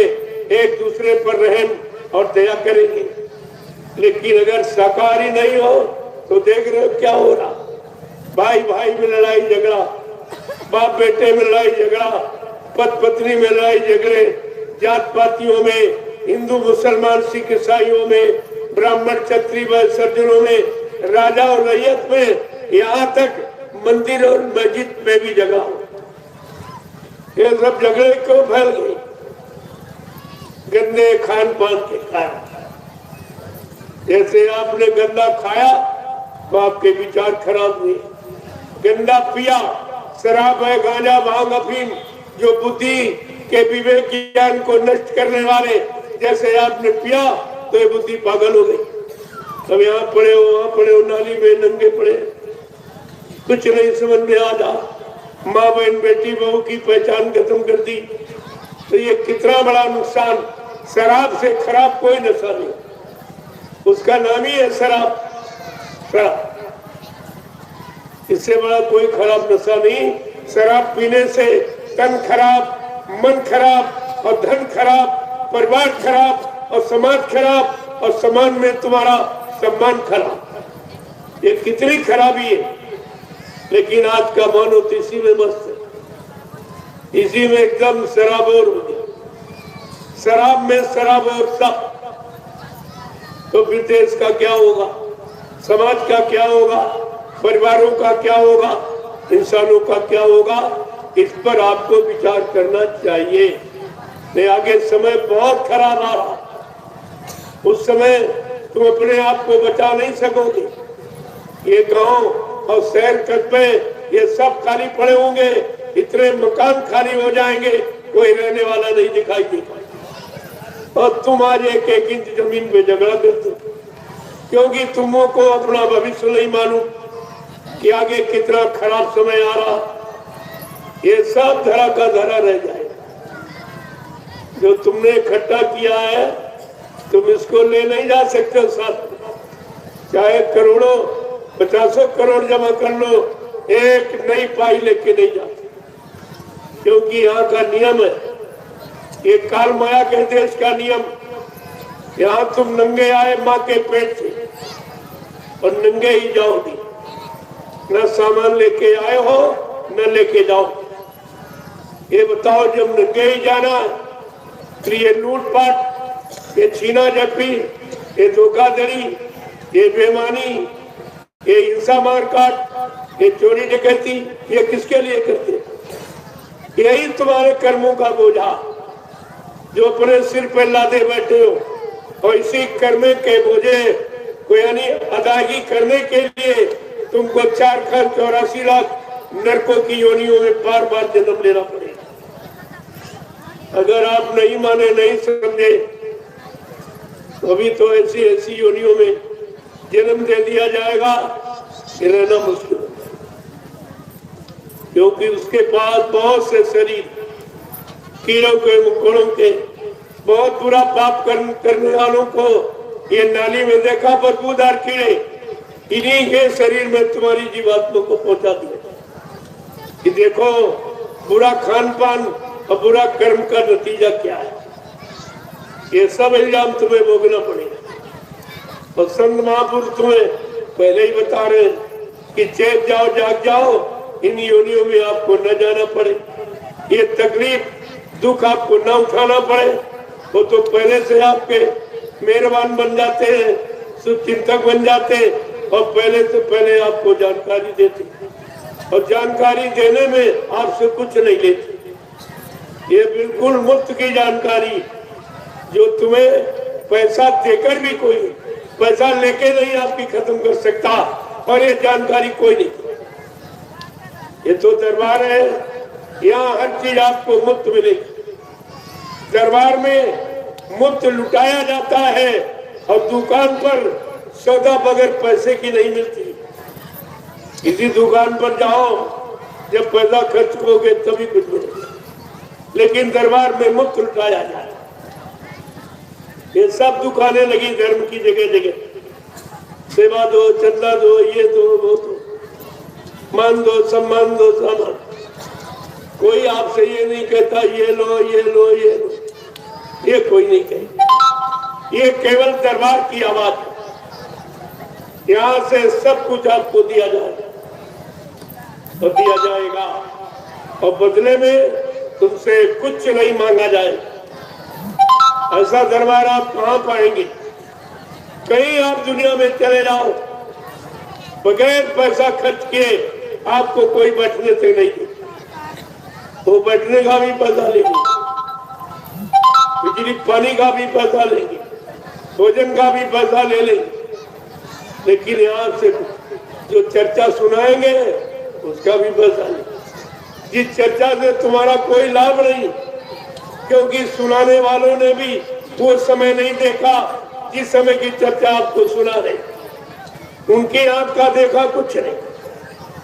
एक दूसरे पर रहम और दया करेंगे। लेकिन अगर शाकाहारी नहीं हो तो देख रहे हो क्या हो रहा, भाई भाई में लड़ाई झगड़ा, बाप बेटे में लड़ाई झगड़ा, पति पत्नी में लड़ाई झगड़े, जात पातियों में, हिंदू मुसलमान सिख ईसाइयों में, ब्राह्मण क्षत्रिय व सज्जनों में, राजा और रैयत में, यहाँ तक मंदिर और मस्जिद में भी जगह हो। ये सब झगड़े क्यों फैल गए? गंदे खान पान के कारण। जैसे आपने गंदा खाया तो आपके विचार खराब हुए, गंदा पिया, शराब है, गांजा, भांग, अफीम, जो बुद्धि के विवेक ज्ञान को नष्ट करने वाले, जैसे आपने पिया तो ये बुद्धि पागल हो गई। अब यहाँ पड़े हो, वहां पड़े हो, नाली में नंगे पड़े, कुछ नहीं समझ में आ जा, माँ बहन बेटी बहू की पहचान खत्म कर दी। तो ये कितना बड़ा नुकसान। शराब से खराब कोई नशा नहीं, उसका नाम ही है शराब। शराब इससे बड़ा कोई खराब नशा नहीं। शराब पीने से तन खराब, मन खराब और धन खराब, परिवार खराब और समाज खराब और समाज में तुम्हारा सम्मान खराब। ये कितनी खराबी है। लेकिन आज का मानो तो इसी में मस्त है, इसी में एकदम शराबोर हो गया। शराब में शराब और सब, तो फिर देश का क्या होगा, समाज का क्या होगा, परिवारों का क्या होगा, इंसानों का क्या होगा? इस पर आपको विचार करना चाहिए। नहीं, आगे समय बहुत खराब आ रहा, उस समय तुम अपने आप को बचा नहीं सकोगे। ये गांव और शहर कस्बे ये सब खाली पड़े होंगे, इतने मकान खाली हो जाएंगे, कोई रहने वाला नहीं दिखाई देगा। और तुम आज एक एक इंच जमीन पे झगड़ा करते, क्योंकि तुमको अपना भविष्य नहीं मालूम कि आगे कितना खराब समय आ रहा। ये सब धरा का धरा रह जाएगा। जो तुमने इकट्ठा किया है तुम इसको ले नहीं जा सकते साथ, चाहे करोड़ों 50 करोड़ जमा कर लो, एक नई पाई लेके नहीं जाते, क्योंकि यहाँ का नियम है, ये काल माया के देश का नियम। यहाँ तुम नंगे आए माँ के पेट से और नंगे ही जाओगे, न सामान लेके आए हो न लेके जाओ। ये बताओ, जब नंगे ही जाना तो ये लूटपाट, ये छीना झपटी, ये धोखाधड़ी, ये बेईमानी, ये हिंसा मारकाट, ये चोरी डकैती, ये किसके लिए करते? यही तुम्हारे कर्मों का बोझा जो अपने सिर पर लादे बैठे हो, और इसी कर्म के बोझे को यानी अदायगी करने के लिए तुमको 4,84 लाख नरकों की योनियों में बार बार जन्म लेना पड़ेगा। अगर आप नहीं माने, नहीं समझे, तो अभी तो ऐसी ऐसी योनियों में जन्म दे दिया जाएगा कि रहना मुश्किल है, क्योंकि उसके पास बहुत से शरीर कीड़ों के मकोड़ों के, बहुत बुरा पाप करने वालों को ये नाली में देखा बदबूदार कीड़े, इन्हीं के शरीर में तुम्हारी जीवात्मा को पहुंचा दिया कि देखो बुरा खान पान और बुरा कर्म का नतीजा क्या है। ये सब इल्जाम तुम्हें भोगना पड़ेगा। और संत महापुरुष तुम्हें पहले ही बता रहे हैं कि चेत जाओ, जाग जाओ, इन योनियों में आपको न जाना पड़े, ये तकलीफ दुख आपको न उठाना पड़े। वो तो पहले से आपके मेहरबान बन जाते हैं, शुभचिंतक बन जाते हैं, और पहले से पहले आपको जानकारी देते, और जानकारी देने में आपसे कुछ नहीं लेते। ये बिल्कुल मुफ्त की जानकारी, जो तुम्हें पैसा देकर भी कोई पैसा लेके नहीं आपकी खत्म कर सकता, और ये जानकारी कोई नहीं। ये तो दरबार है, यहाँ हर चीज आपको मुफ्त मिलेगी। दरबार में मुफ्त लुटाया जाता है, और दुकान पर सौदा बगैर पैसे की नहीं मिलती। किसी दुकान पर जाओ, जब पैसा खर्च करोगे तभी कुछ मिलेगा, लेकिन दरबार में मुफ्त लुटाया जाए। ये सब दुकानें लगी धर्म की जगह जगह, सेवा दो, चंदा दो, ये दो, वो दो, मान दो, सम्मान दो, सामान। कोई आपसे ये नहीं कहता ये लो, ये लो, ये लो, ये कोई नहीं कहे। ये केवल दरबार की आवाज है। यहाँ से सब कुछ आपको दिया जाएगा और दिया जाएगा, और बदले में तुमसे कुछ नहीं मांगा जाएगा। ऐसा दरबार आप कहाँ पाएंगे? कहीं आप दुनिया में चले जाओ, बगैर पैसा खर्च किए आपको कोई बैठने से नहीं दे। वो बैठने का भी पैसा लेंगे, बिजली पानी का भी पैसा लेंगे, भोजन का भी पैसा ले लेंगे, लेकिन यहाँ से जो चर्चा सुनाएंगे उसका भी पैसा लेंगे, जिस चर्चा से तुम्हारा कोई लाभ नहीं, क्योंकि सुनाने वालों ने भी वो समय नहीं देखा जिस समय की चर्चा आपको सुना रहे। उनकी आंख का देखा कुछ नहीं,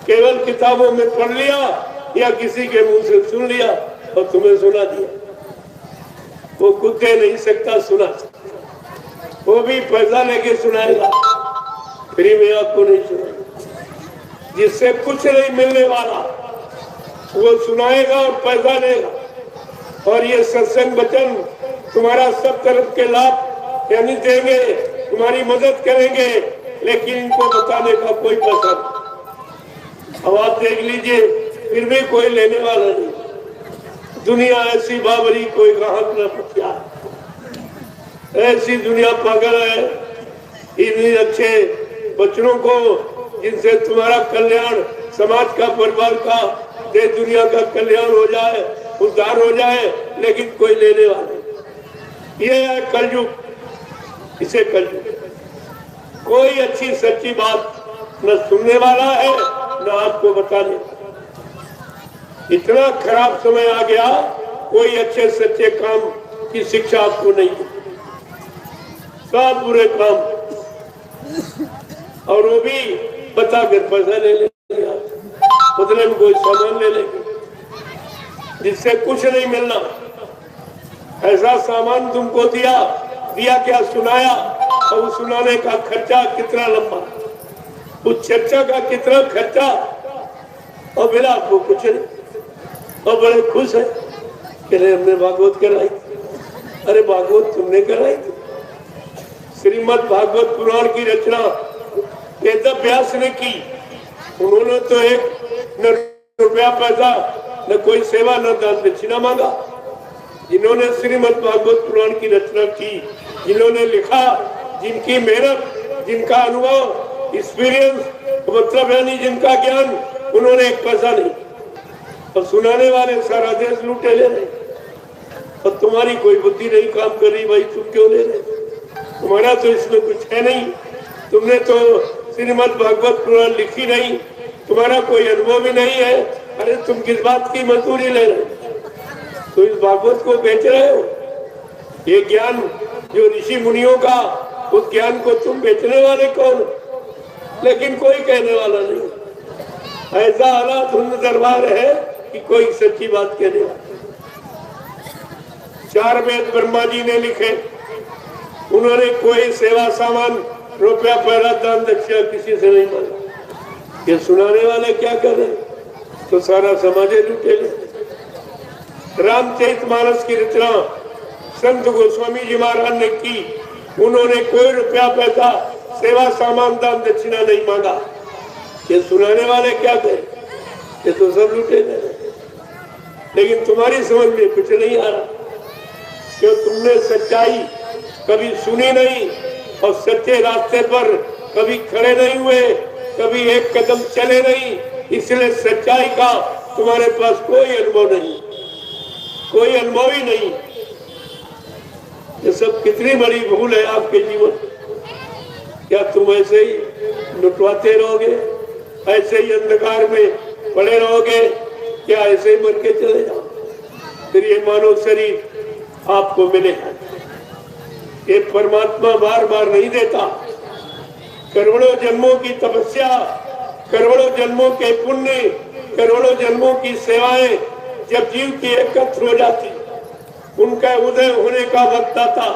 केवल किताबों में पढ़ लिया या किसी के मुंह से सुन लिया और तुम्हें सुना दिया। वो खुद दे नहीं सकता, सुना सकता, वो भी पैसा लेके सुनाएगा, फ्री में आपको नहीं सुनाएगा। जिससे कुछ नहीं मिलने वाला वो सुनाएगा और पैसा लेगा। और ये सत्संग वचन तुम्हारा सब तरफ के लाभ यानी देंगे, तुम्हारी मदद करेंगे, लेकिन इनको बताने का कोई पैसा नहीं। अब आप देख लीजिए, फिर भी कोई लेने वाला नहीं। दुनिया ऐसी बाबरी, कोई ग्राहक न पूछा। ऐसी दुनिया पागल है। इन अच्छे बच्चों को जिनसे तुम्हारा कल्याण, समाज का, परिवार का, देश दुनिया का कल्याण हो जाए, उद्धार हो जाए, लेकिन कोई लेने वाला नहीं। ये है कलयुग, इसे कलयुग। कोई अच्छी सच्ची बात न सुनने वाला है न आपको बताने। इतना खराब समय आ गया, कोई अच्छे सच्चे काम की शिक्षा आपको नहीं है, सब बुरे काम, और वो भी बता कर पैसा ले लेंगे, बदले में कोई सामान ले लेंगे जिससे कुछ नहीं मिलना। ऐसा सामान तुमको दिया क्या सुनाया, और सुनाने का खर्चा कितना लंबा, उस चर्चा का कितना खर्चा, और मिला आपको कुछ नहीं। और बड़े खुश है कि हमने भागवत कराई। अरे भागवत तुमने कराई थी? श्रीमद् भागवत पुराण की रचना वेद व्यास ने की। उन्होंने तो एक न रुपया पैसा, न कोई सेवा, न दान दक्षिणा मांगा। जिन्होंने श्रीमद् भागवत पुराण की रचना की, जिन्होंने लिखा, जिनकी मेहनत, जिनका अनुभव, एक्सपीरियंस, मतलब यानी जिनका ज्ञान, उन्होंने एक पैसा नहीं। और सुनाने वाले सारा देश लूटे ले रहे। और तुम्हारी कोई बुद्धि नहीं काम कर रही, भाई तुम क्यों ले रहे? तुम्हारा तो इसमें कुछ है नहीं, तुमने तो श्रीमद् भागवत पुराण लिखी नहीं, तुम्हारा कोई अनुभव भी नहीं है। अरे तुम किस बात की मजदूरी ले रहे हो? तो इस भागवत को बेच रहे हो। ये ज्ञान जो ऋषि मुनियों का, उस ज्ञान को तुम बेचने वाले कौन? लेकिन कोई कहने वाला नहीं। ऐसा हालात धुंध दरबार है कि कोई सच्ची बात कहने वाला। 4 वेद ब्रह्मा जी ने लिखे, उन्होंने कोई सेवा सामान, रुपया पैसा, दान दक्षिणा किसी से नहीं मांगा। ये सुनाने वाले क्या कर रहे? तो सारा समाज लुटे ले। रामचरितमानस की रचना संत गोस्वामी जी महाराज ने की। उन्होंने कोई रुपया पैसा, सेवा सामान, दान दक्षिणा नहीं मांगा। ये सुनाने वाले क्या करें? ये तो सब लुटे गए। लेकिन तुम्हारी समझ में कुछ नहीं आ रहा, क्यों? तुमने सच्चाई कभी सुनी नहीं, और सच्चे रास्ते पर कभी खड़े नहीं हुए, कभी एक कदम चले नहीं, इसलिए सच्चाई का तुम्हारे पास कोई अनुभव नहीं, कोई अनुभव ही नहीं। ये सब कितनी बड़ी भूल है आपके जीवन। क्या तुम ऐसे ही लुटवाते रहोगे? ऐसे ही अंधकार में पड़े रहोगे? क्या ऐसे ही मर के चले जाओ? फिर ये मानव शरीर आपको मिलेगा। ये परमात्मा बार बार नहीं देता। करोड़ों जन्मों की तपस्या, करोड़ों जन्मों के पुण्य, करोड़ों जन्मों की सेवाएं जब जीव की एकत्र हो जाती, उनका उदय होने का वक्त आता,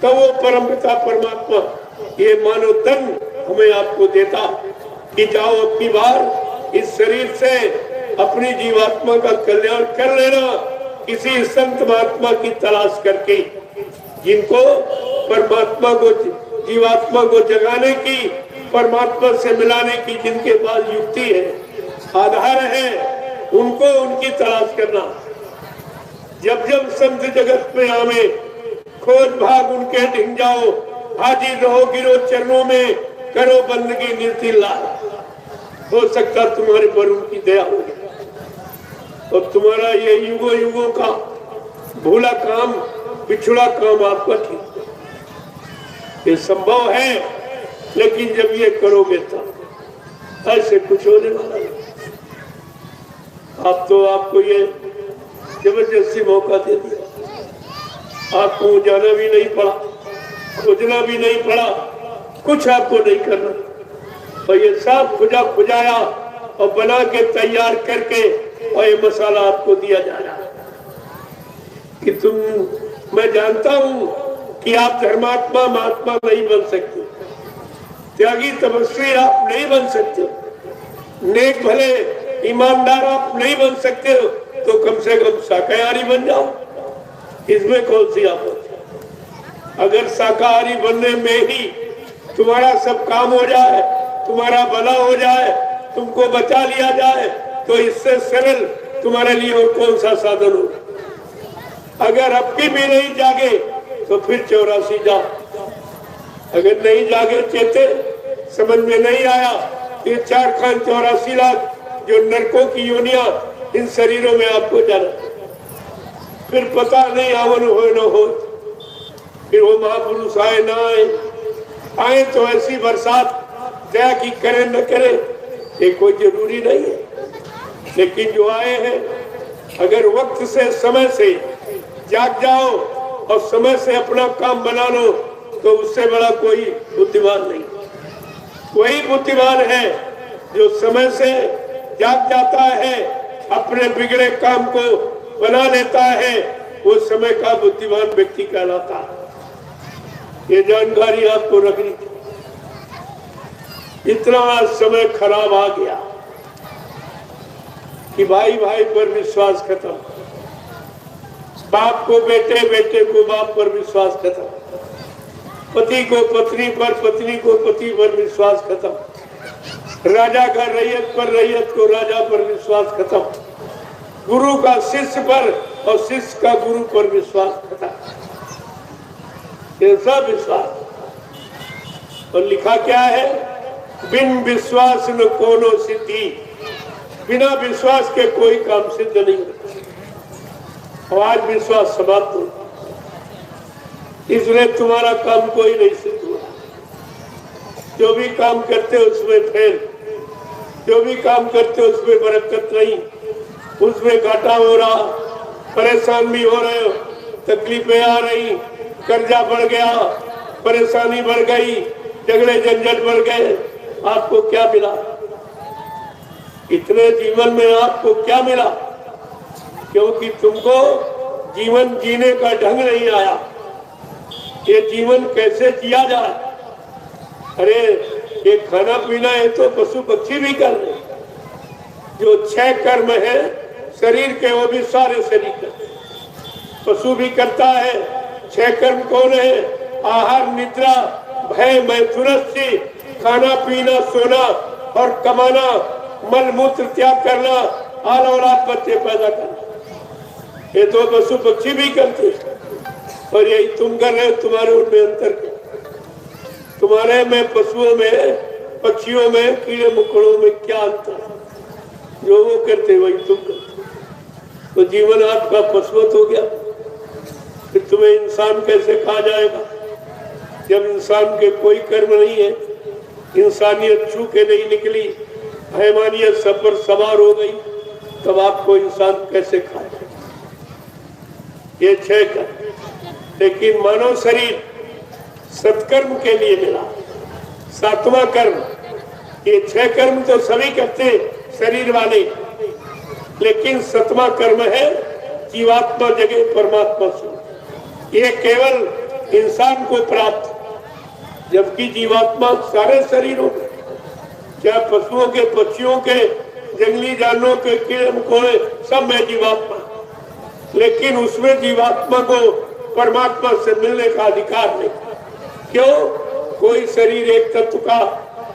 तो वो परमपिता परमात्मा ये मानव तन हमें आपको देता कि जाओ अब की बार इस शरीर से अपनी जीवात्मा का कल्याण कर लेना, किसी संत महात्मा की तलाश करके, जिनको परमात्मा को, जीवात्मा को जगाने की, परमात्मा से मिलाने की जिनके पास युक्ति है, आधार है, उनको उनकी तलाश करना। जब जब संत जगत में आवे, खोज भाग उनके ढिंग जाओ, हाजिर रहो गिरो चरणों में, करो बंदगी निर्दिला। हो सकता तुम्हारे पर उनकी दया होगी, और तुम्हारा ये युगों युगों का भूला काम, पिछड़ा काम आपका ठीक। ये संभव है, लेकिन जब ये करोगे तो ऐसे कुछ होने वाला है। आप तो आपको ये जबरदस्ती मौका दे दिया। आपको जाना भी नहीं पड़ा, खोजना भी नहीं पड़ा, कुछ आपको नहीं करना, और ये सब खुजाया और बना के तैयार करके, और ये मसाला आपको दिया जा रहा है कि तुम, मैं जानता हूं कि आप धर्मात्मा महात्मा नहीं बन सकते, त्यागी तपस्वी आप नहीं बन सकते, नेक भले ईमानदार आप नहीं बन सकते हो, तो कम से कम शाकाहारी बन जाओ। इसमें कौन सी आपत्ति? अगर शाकाहारी बनने में ही तुम्हारा सब काम हो जाए, तुम्हारा भला हो जाए, तुमको बचा लिया जाए, तो इससे सरल तुम्हारे लिए और कौन सा साधन हो? अगर अब भी नहीं जागे तो फिर 84 जा। अगर नहीं जागे चेते, समझ में नहीं आया, ये 4 खान 84 लाख जो नरकों की योनियां इन शरीरों में आपको जाना, फिर पता नहीं आवन हो न हो, फिर वो महापुरुष आए ना आए तो ऐसी बरसात दया की करे न करे ये कोई जरूरी नहीं है। लेकिन जो आए हैं, अगर वक्त से समय से जाग जाओ और समय से अपना काम बना लो तो उससे बड़ा कोई बुद्धिमान नहीं। वही बुद्धिमान है जो समय से जाग जाता है, अपने बिगड़े काम को बना लेता है, वो समय का बुद्धिमान व्यक्ति कहलाता है। ये जानकारी आपको रखनी थी। इतना समय खराब आ गया कि भाई भाई पर विश्वास खत्म, बाप को बेटे, बेटे को बाप पर विश्वास खत्म, पति को पत्नी पर, पत्नी को पति पर विश्वास खत्म, राजा का रैयत पर, रैयत को राजा पर विश्वास खत्म, गुरु का शिष्य पर और शिष्य का गुरु पर विश्वास खत्म। ये सब विश्वास। और लिखा क्या है? बिन विश्वास न कोनो सिद्धि, बिना विश्वास के कोई काम सिद्ध नहीं होता। और आज विश्वास समाप्त हो, इसलिए तुम्हारा काम कोई नहीं सिद्ध हुआ। जो भी काम करते हो उसमें फेल, जो भी काम करते हो उसमें बरकत नहीं, उसमें घाटा हो रहा, परेशान भी हो रहे हो, तकलीफें आ रही, कर्जा बढ़ गया, परेशानी बढ़ गई, झगड़े झंझट बढ़ गए। आपको क्या मिला? इतने जीवन में आपको क्या मिला? क्योंकि तुमको जीवन जीने का ढंग नहीं आया। ये जीवन कैसे जिया जाए? अरे ये खाना पीना है तो पशु पक्षी भी कर रहे, जो 6 कर्म है शरीर के वो भी सारे शरीर करते, पशु भी करता है। 6 कर्म कौन है? आहार, निद्रा, भय, मैथुनस्य, खाना पीना, सोना और कमाना, मल मूत्र त्याग करना, आल औलाद बच्चे पैदा करना। ये तो पशु पक्षी भी करते और यही तुम कर रहे हो। तुम्हारे उनमें अंतर क्या? तुम्हारे में, पशुओं में, पक्षियों में, कीड़े मकोड़ों में क्या अंतर? जो वो करते वही तुम करते। तो जीवन आपका पशुवत हो गया, फिर तुम्हें इंसान कैसे कहा जाएगा? जब इंसान के कोई कर्म नहीं है, इंसानियत छू के नहीं निकली, हैवानियत सब पर सवार हो गई, तब आपको इंसान कैसे खाए? ये 6 कर्म। लेकिन मानव शरीर सत्कर्म के लिए मिला, 7वां कर्म। ये 6 कर्म तो सभी करते शरीर वाले, लेकिन 7वां कर्म है जीवात्मा जगे परमात्मा से। ये केवल इंसान को प्राप्त, जबकि जीवात्मा सारे शरीरों में, चाहे पशुओं के, पक्षियों के, जंगली जानवरों के, कीड़े मकोड़े, सब में जीवात्मा, लेकिन उसमें जीवात्मा को परमात्मा से मिलने का अधिकार नहीं। क्यों? कोई शरीर 1 तत्व का,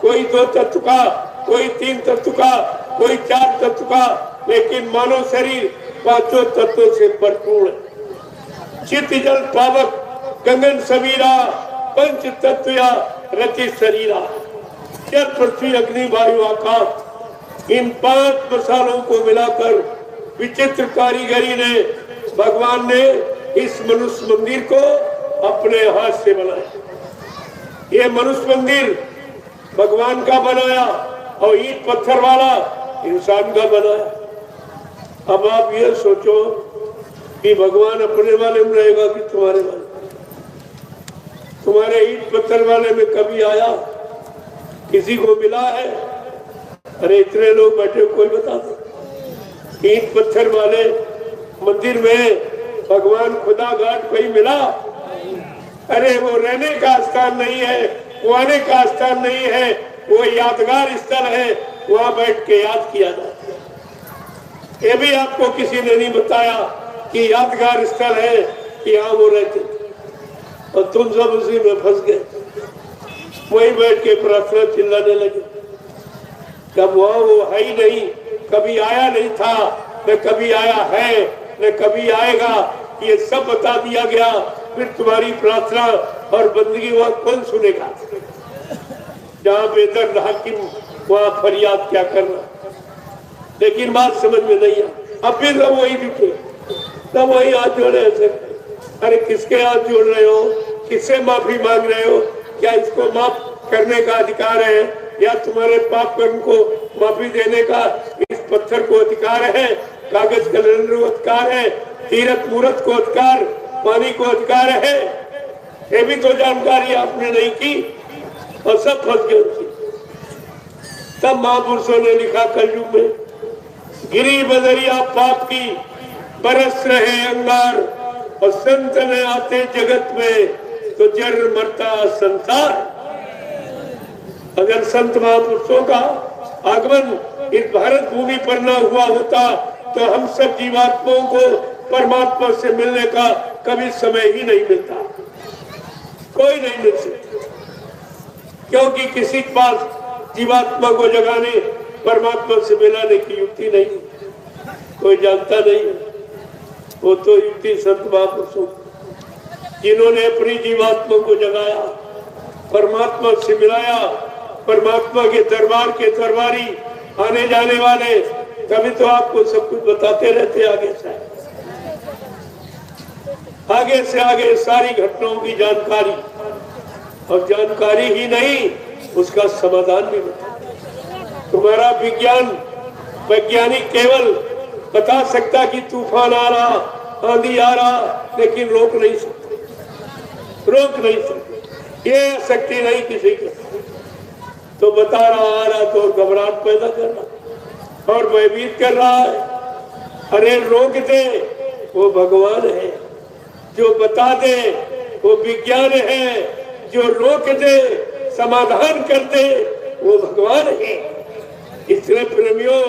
कोई 2 तत्व का, कोई 3 तत्व का, कोई 4 तत्व का, लेकिन मानव शरीर 5 तत्वों से भरपूर है। चित्त जल पावक गगन समीरा, पंच तत्वया रति शरीरा, जल पृथ्वी अग्नि वायु आकाश, इन 5 मसालों को मिलाकर विचित्र कारीगरी ने, भगवान ने इस मनुष्य मंदिर को अपने हाथ से बनाया। ये मनुष्य मंदिर भगवान का बनाया और ईंट पत्थर वाला इंसान का बनाया। अब आप ये सोचो कि भगवान अपने वाले में रहेगा कि तुम्हारे वाले? तुम्हारे ईंट पत्थर वाले में कभी आया? किसी को मिला है? अरे इतने लोग बैठे, कोई बता दो। ईंट पत्थर वाले मंदिर में भगवान खुदा घाट कोई मिला? अरे वो रहने का स्थान नहीं है, वो आने का स्थान नहीं है, वो यादगार स्थल है, वहां बैठ के याद किया जाता है। ये भी आपको किसी ने नहीं बताया कि यादगार स्थल है कि यहाँ वो रहते, और तुम सब उसी में फंस गए। वहीं बैठ के प्रार्थना चिल्लाने लगे। जब वहाँ वो है ही नहीं, कभी आया नहीं था, न कभी आया है, न कभी आएगा, ये सब बता दिया गया। फिर तुम्हारी प्रार्थना और बंदगी वहां कौन सुनेगा? जहां बेदर्द हाकिम वहां फरियाद क्या करना। लेकिन बात समझ में नहीं है। अब भी सब वही जुटे, सब वही हाथ जोड़े ऐसे। अरे किसके हाथ जोड़ रहे हो? किससे माफी मांग रहे हो? क्या इसको माफ करने का अधिकार है या तुम्हारे पाप कर्म को माफी देने का इस पत्थर को अधिकार है? कागज कैलेंडर को अधिकार है? तीरथ मूर्त को अधिकार, पानी को अधिकार है? ये भी तो जानकारी आपने नहीं की और सब फंस गए उसकी। तब महापुरुषों ने लिखा कलयुग में, गिरी बदरिया पाप की बरस रहे अंगार, और संत ने आते जगत में तो जर मरता संसार। अगर संत महापुरुषों का आगमन इस भारत भूमि पर न हुआ होता तो हम सब जीवात्माओं को परमात्मा से मिलने का कभी समय ही नहीं मिलता, कोई नहीं मिल सकता। क्योंकि किसी के पास जीवात्मा को जगाने, परमात्मा से मिलाने की युक्ति नहीं, कोई जानता नहीं। वो तो युक्ति संत महापुरुषों जिन्होंने अपनी जीवात्मा को जगाया, परमात्मा से मिलाया, परमात्मा के दरबार के दरबारी आने जाने वाले, कभी तो आपको सब कुछ बताते रहते आगे से आगे सारी घटनाओं की जानकारी, और जानकारी ही नहीं उसका समाधान भी बता। तुम्हारा वैज्ञानिक केवल बता सकता कि तूफान आ रहा, आंधी आ रहा, लेकिन रोक नहीं सकते। ये शक्ति नहीं किसी की। तो बता रहा, आ रहा तो घबराहट पैदा कर रहा और भयभीत कर रहा है। अरे रोक दे वो भगवान है, जो बता दे वो विज्ञान है, जो रोक दे समाधान कर दे वो भगवान है। इसलिए प्रेमियों,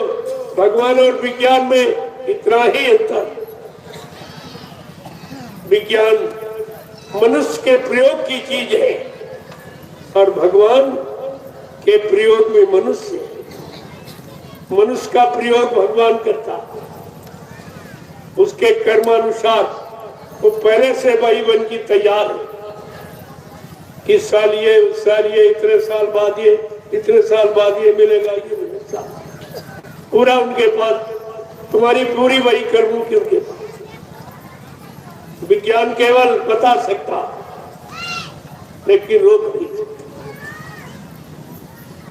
भगवान और विज्ञान में इतना ही अंतर। विज्ञान मनुष्य के प्रयोग की चीज है और भगवान के प्रयोग में मनुष्य का प्रयोग भगवान करता। उसके कर्मानुसार वो पहले से वही बन की तैयार है। इस साल ये, उस साल ये, इतने साल बाद ये, इतने साल बाद ये मिलेगा, ये मिलेगा, पूरा उनके पास। तुम्हारी पूरी वही कर्मों की उनके पास। विज्ञान केवल बता सकता लेकिन रोक नहीं सकता,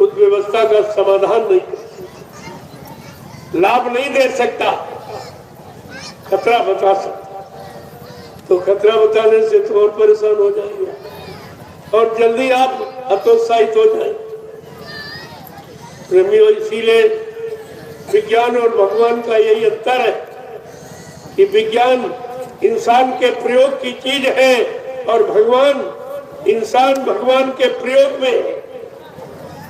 उस व्यवस्था का समाधान नहीं कर सकता, लाभ नहीं दे सकता, खतरा बता सकता। तो खतरा बताने से तो और परेशान हो जाएंगे और जल्दी आप हतोत्साहित हो जाएंगे। प्रेमियों, इसीलिए विज्ञान और भगवान का यही अंतर है कि विज्ञान इंसान के प्रयोग की चीज है और इंसान भगवान के प्रयोग में है।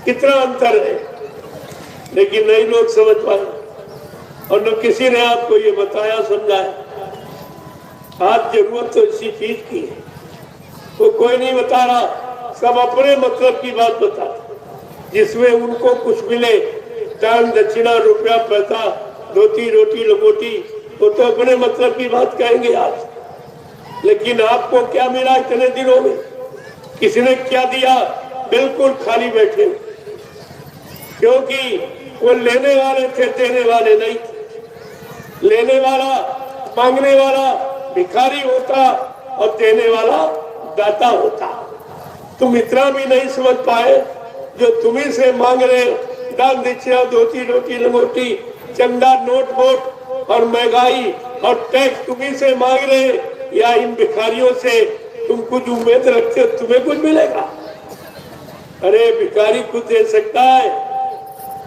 कितना अंतर है, लेकिन नहीं लोग समझ पाए और न किसी ने आपको ये बताया समझाया। आज जरूरत तो इसी चीज की है, वो कोई नहीं बता रहा, सब अपने मतलब की बात बताते, जिसमें उनको कुछ मिले, दान दक्षिणा, रुपया पैसा, धोती रोटी लंगोटी, वो तो अपने मतलब की बात कहेंगे आज। लेकिन आपको क्या मिला इतने दिनों में? किसी ने क्या दिया? बिल्कुल खाली बैठे, क्योंकि वो लेने वाले थे, देने वाले नहीं थे। लेने वाला मांगने वाला भिखारी होता और देने वाला दाता होता। तुम इतना भी नहीं समझ पाए, जो तुम्ही से मांग रहे, दान दक्षिणा, धोती रोटी लंगोटी, चंदा नोट वोट और महंगाई और टैक्स तुम्ही से मांग रहे, या इन भिखारियों से तुम कुछ उम्मीद रखते हो तुम्हें कुछ मिलेगा? अरे भिखारी खुद दे सकता है,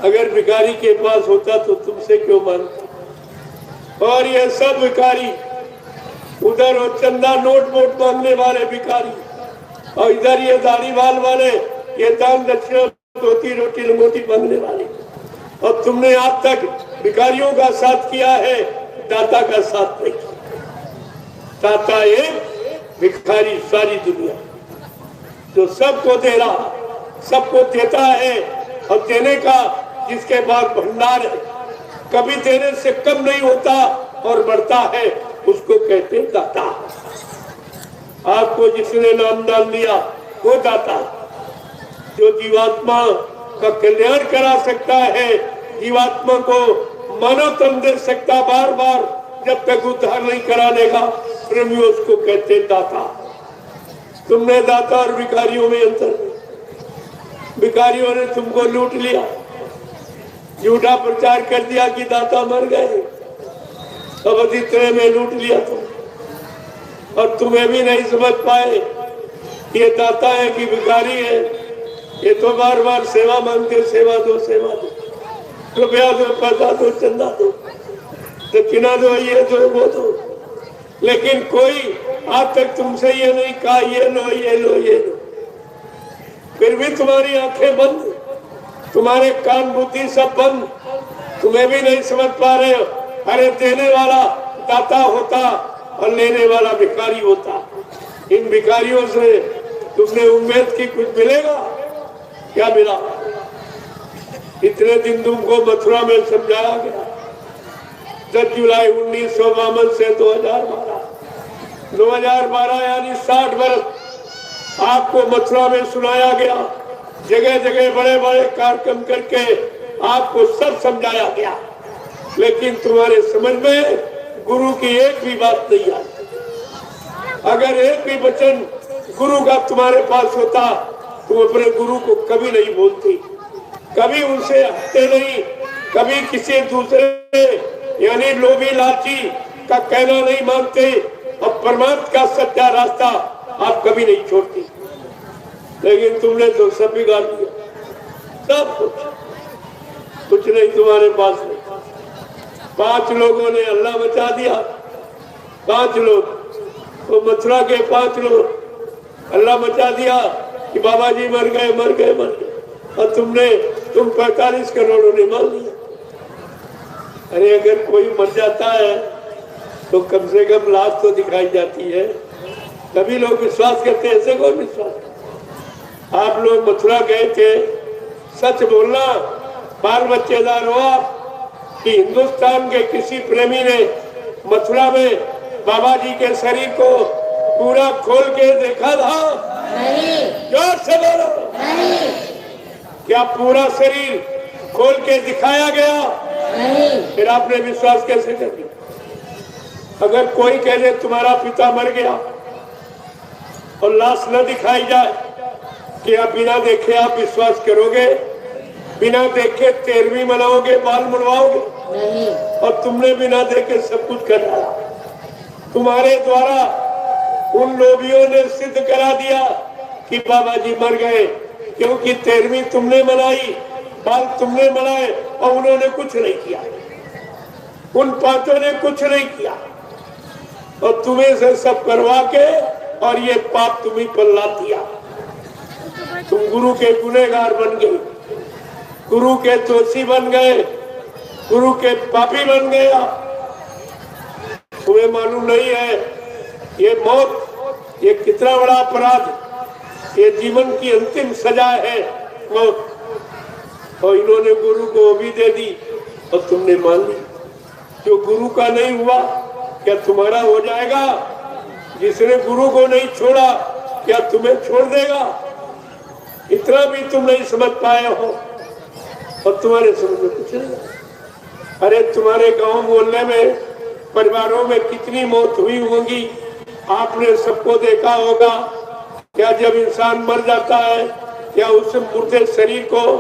अगर भिखारी के पास होता तो तुमसे क्यों मांगता? और ये सब भिखारी उधर और चंदा नोट वोट मांगने वाले भिखारी, और इधर ये दाढ़ी बाल वाले, ये दान दक्षिणा धोती रोटी लंगोटी मांगने वाले। और तुमने आज तक भिखारियों का साथ किया है, दाता का साथ नहीं किया। दाता एक, भिखारी सारी दुनिया, जो सबको दे रहा, सबको देता है और देने का जिसके पास भंडार है, कभी देने से कम नहीं होता और बढ़ता है, उसको कहते हैं दाता। आपको जिसने नाम डाल दिया वो दाता, जो जीवात्मा का कल्याण करा सकता है, जीवात्मा को मानव तन दे सकता बार बार, जब तक उद्धार नहीं करा लेगा, प्रेमियों उसको कहते दाता। तुमने दाता और भिखारियों में अंतर, भिखारियों ने तुमको लूट लिया, झूठा प्रचार कर दिया कि दाता मर गए, अब अधित्र में लूट लिया तुम, और तुम्हें भी नहीं समझ पाए ये दाता है कि भिखारी है। ये तो बार बार सेवा मांगते, सेवा दो, सेवा दो, रुपया दो, पैसा दो, चंदा दो, दक्षिणा दो, ये दो, वो दो, लेकिन कोई आज तक तुमसे ये नहीं कहा ये लो, ये लो, ये लो। फिर भी तुम्हारी आंखें बंद, तुम्हारे कान बुद्धि सब बंद, तुम्हें भी नहीं समझ पा रहे हो। अरे देने वाला दाता होता और लेने वाला भिखारी होता। इन भिखारियों से तुमने उम्मीद की कुछ मिलेगा? क्या मिला? इतने दिन तुमको मथुरा में समझाया गया, 10 जुलाई 1952 से 2012 यानी 60 वर्ष आपको मथुरा में सुनाया गया, जगह जगह बड़े बड़े कार्यक्रम करके आपको सब समझाया गया, लेकिन तुम्हारे समझ में गुरु की एक भी बात नहीं आई। अगर एक भी वचन गुरु का तुम्हारे पास होता, तुम अपने गुरु को कभी नहीं बोलती, कभी उनसे हटते नहीं, कभी किसी दूसरे यानी लोभी लालची का कहना नहीं मानते, और परमात्मा का सच्चा रास्ता आप कभी नहीं छोड़ती। लेकिन तुमने तो सब बिगाड़ दिया, सब कुछ नहीं तुम्हारे पास नहीं। 5 लोगों ने हल्ला मचा दिया, 5 लोग, तो मथुरा के 5 लोग हल्ला मचा दिया कि बाबा जी मर गए, मर गए, मर गए, और तुम 45 करोड़ ने मान लिया। अरे अगर कोई मर जाता है तो कम से कम लाश तो दिखाई जाती है, तभी लोग विश्वास करते हैं, ऐसे कोई विश्वास। आप लोग मथुरा गए थे, सच बोलना, बाल बच्चेदार हो आप, कि हिंदुस्तान के किसी प्रेमी ने मथुरा में बाबा जी के शरीर को पूरा खोल के देखा था? नहीं। जोर से बोलो। नहीं। क्या पूरा शरीर खोल के दिखाया गया? नहीं। फिर आपने विश्वास कैसे कर दिया? अगर कोई कह दे तुम्हारा पिता मर गया और लाश न दिखाई जाए, क्या बिना देखे आप विश्वास करोगे? बिना देखे 13वीं मनाओगे, बाल मुड़वाओगे? नहीं। और तुमने बिना देखे सब कुछ कर डाला। तुम्हारे द्वारा उन लोभियों ने सिद्ध करा दिया कि बाबा जी मर गए, क्योंकि 13वीं तुमने मनाई, बाल तुमने मनाए, और उन्होंने कुछ नहीं किया। उन 5 ने कुछ नहीं किया, और तुम्हें से सब करवा के और ये पाप तुम्ही पर ला दिया। तुम गुरु के गुनहगार बन गए, गुरु के दोषी बन गए, गुरु के पापी बन गया। तुम्हें मालूम नहीं है ये मौत, ये कितना बड़ा अपराध, ये जीवन की अंतिम सजा है मौत। और इन्होंने गुरु को भी दे दी और तुमने मान ली। जो गुरु का नहीं हुआ क्या तुम्हारा हो जाएगा? जिसने गुरु को नहीं छोड़ा क्या तुम्हें छोड़ देगा? इतना भी तुम नहीं समझ पाए हो, और तुम्हारे समझ में कुछ नहीं। अरे तुम्हारे गांव मोहल्ले में, परिवारों में कितनी मौत हुई होंगी, आपने सबको देखा होगा। क्या जब इंसान मर जाता है, क्या उस मुर्दे शरीर को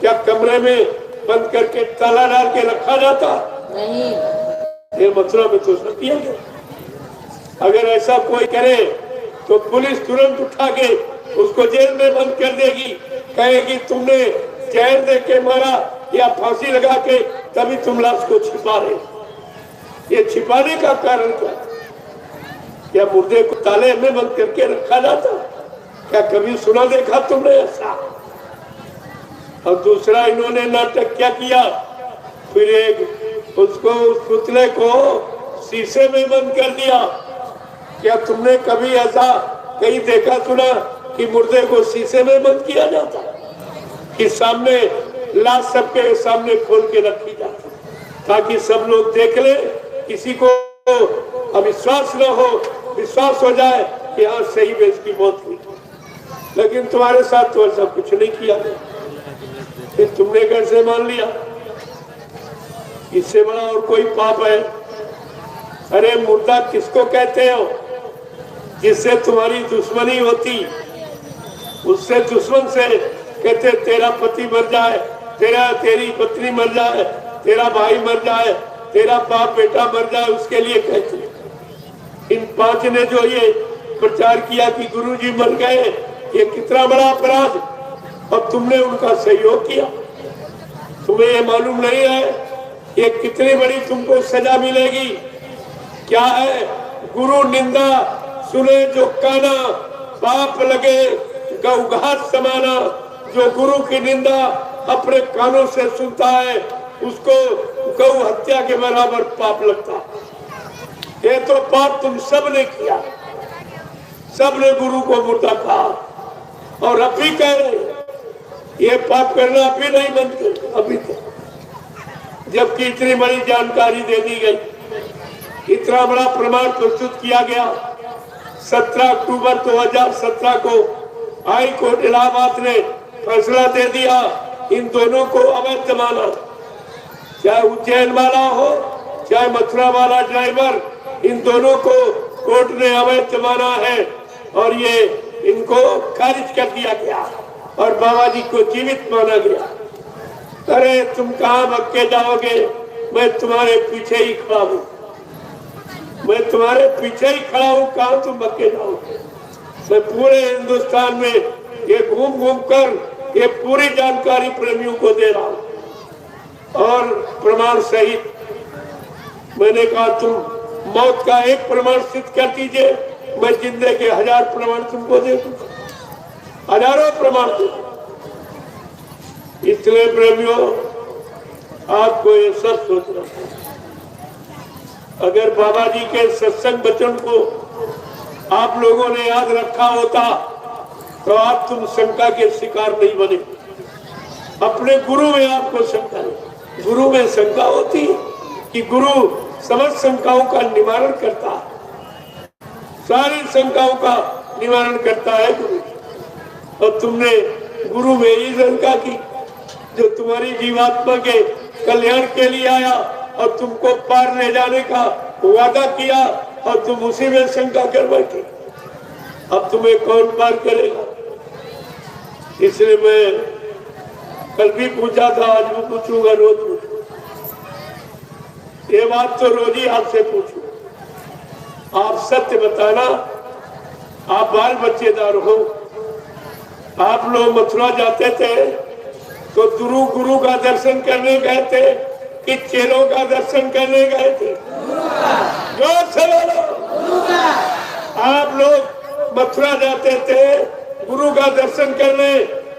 क्या कमरे में बंद करके ताला डाल के रखा जाता? नहीं। ये मथुरा में तो सब किया गया। अगर ऐसा कोई करे तो पुलिस तुरंत उठा के उसको जेल में बंद कर देगी, कहेगी तुमने जहर दे के मारा या फांसी लगा के तभी तुम लाश को छिपा रहे। ये छिपाने का कारण क्या? क्या मुर्दे को ताले में बंद करके रखा जाता? क्या कभी सुना देखा तुमने ऐसा? और दूसरा इन्होंने नाटक क्या किया, फिर एक उसको, उस पुतले को शीशे में बंद कर दिया। क्या तुमने कभी ऐसा कहीं देखा सुना कि मुर्दे को शीशे में बंद किया जाता, कि सामने लाश सबके सामने खोल के रखी जाती, ताकि सब लोग देख ले, किसी को अविश्वास न हो, विश्वास हो जाए कि हाँ सही में इसकी मौत हुई, लेकिन तुम्हारे साथ तो ऐसा कुछ नहीं किया, फिर तुमने कैसे मान लिया? इससे बड़ा और कोई पाप है? अरे मुर्दा किसको कहते हो? जिससे तुम्हारी दुश्मनी होती, उससे दुश्मन से कहते तेरा पति मर जाए, तेरी पत्नी मर जाए, तेरा भाई मर जाए, तेरा बाप बेटा मर जाए, उसके लिए कहते। इन 5 ने जो ये प्रचार किया कि गुरुजी मर गए, ये कितना बड़ा अपराध, और तुमने उनका सहयोग किया। तुम्हें ये मालूम नहीं है ये कितनी बड़ी तुमको सजा मिलेगी? क्या है? गुरु निंदा सुने जो काना, पाप लगे गौघात समाना। जो गुरु की निंदा अपने कानों से सुनता है, उसको गौ हत्या के बराबर पाप लगता। ये तो पाप तुम सब ने किया, सब ने गुरु को मुर्दा कहा, और अब भी कह रहे हैं ये पाप करना अभी नहीं बंद कर, अभी तो, जबकि इतनी बड़ी जानकारी दे दी गई, इतना बड़ा प्रमाण प्रस्तुत किया गया। 17 अक्टूबर 2017 को हाई कोर्ट इलाहाबाद ने फैसला दे दिया, इन दोनों को अवैध माना। चाहे उज्जैन वाला हो, चाहे मथुरा वाला ड्राइवर, इन दोनों को कोर्ट ने अवैध माना है, और ये इनको खारिज कर दिया गया, और बाबा जी को जीवित माना गया। अरे तुम कहाँ भाग के जाओगे? मैं तुम्हारे पीछे ही खड़ा हूँ, मैं तुम्हारे पीछे ही खड़ा हूँ, कहाँ तुम भाग के जाओगे? मैं पूरे हिंदुस्तान में ये घूम घूम कर ये पूरी जानकारी प्रेमियों को दे रहा हूँ, और प्रमाण सहित। मैंने कहा तुम मौत का एक प्रमाण सिद्ध कर दीजिए, मैं जिंदगी के 1000 प्रमाण तुमको दे दूंगा, हजारों प्रमाण दे। इसलिए प्रेमियों, आपको ये सब सोचना है। अगर बाबा जी के सत्संग वचन को आप लोगों ने याद रखा होता, तो आप तुम शंका के शिकार नहीं बने। अपने गुरु में आपको शंका नहीं, गुरु में शंका होती है कि गुरु समस्त शंकाओं का निवारण करता है, सारी शंकाओं का निवारण करता है गुरु। और तुमने गुरु में ही शंका की, जो तुम्हारी जीवात्मा के कल्याण के लिए आया और तुमको पार ले जाने का वादा किया, और तुम उसी में शंका कर बैठे। अब तुम्हें कौन पार करेगा? इसलिए मैं कल भी पूछा था, आज भी पूछूंगा, रोज पूछूंगा। ये बात तो रोज ही आपसे पूछू। आप सत्य बताना, आप बाल बच्चेदार हो। आप लोग मथुरा जाते थे तो गुरु का दर्शन करने गए थे कि चेलों का दर्शन करने गए थे? जोर से बोलो। आप लोग मथुरा जाते थे गुरु का दर्शन करने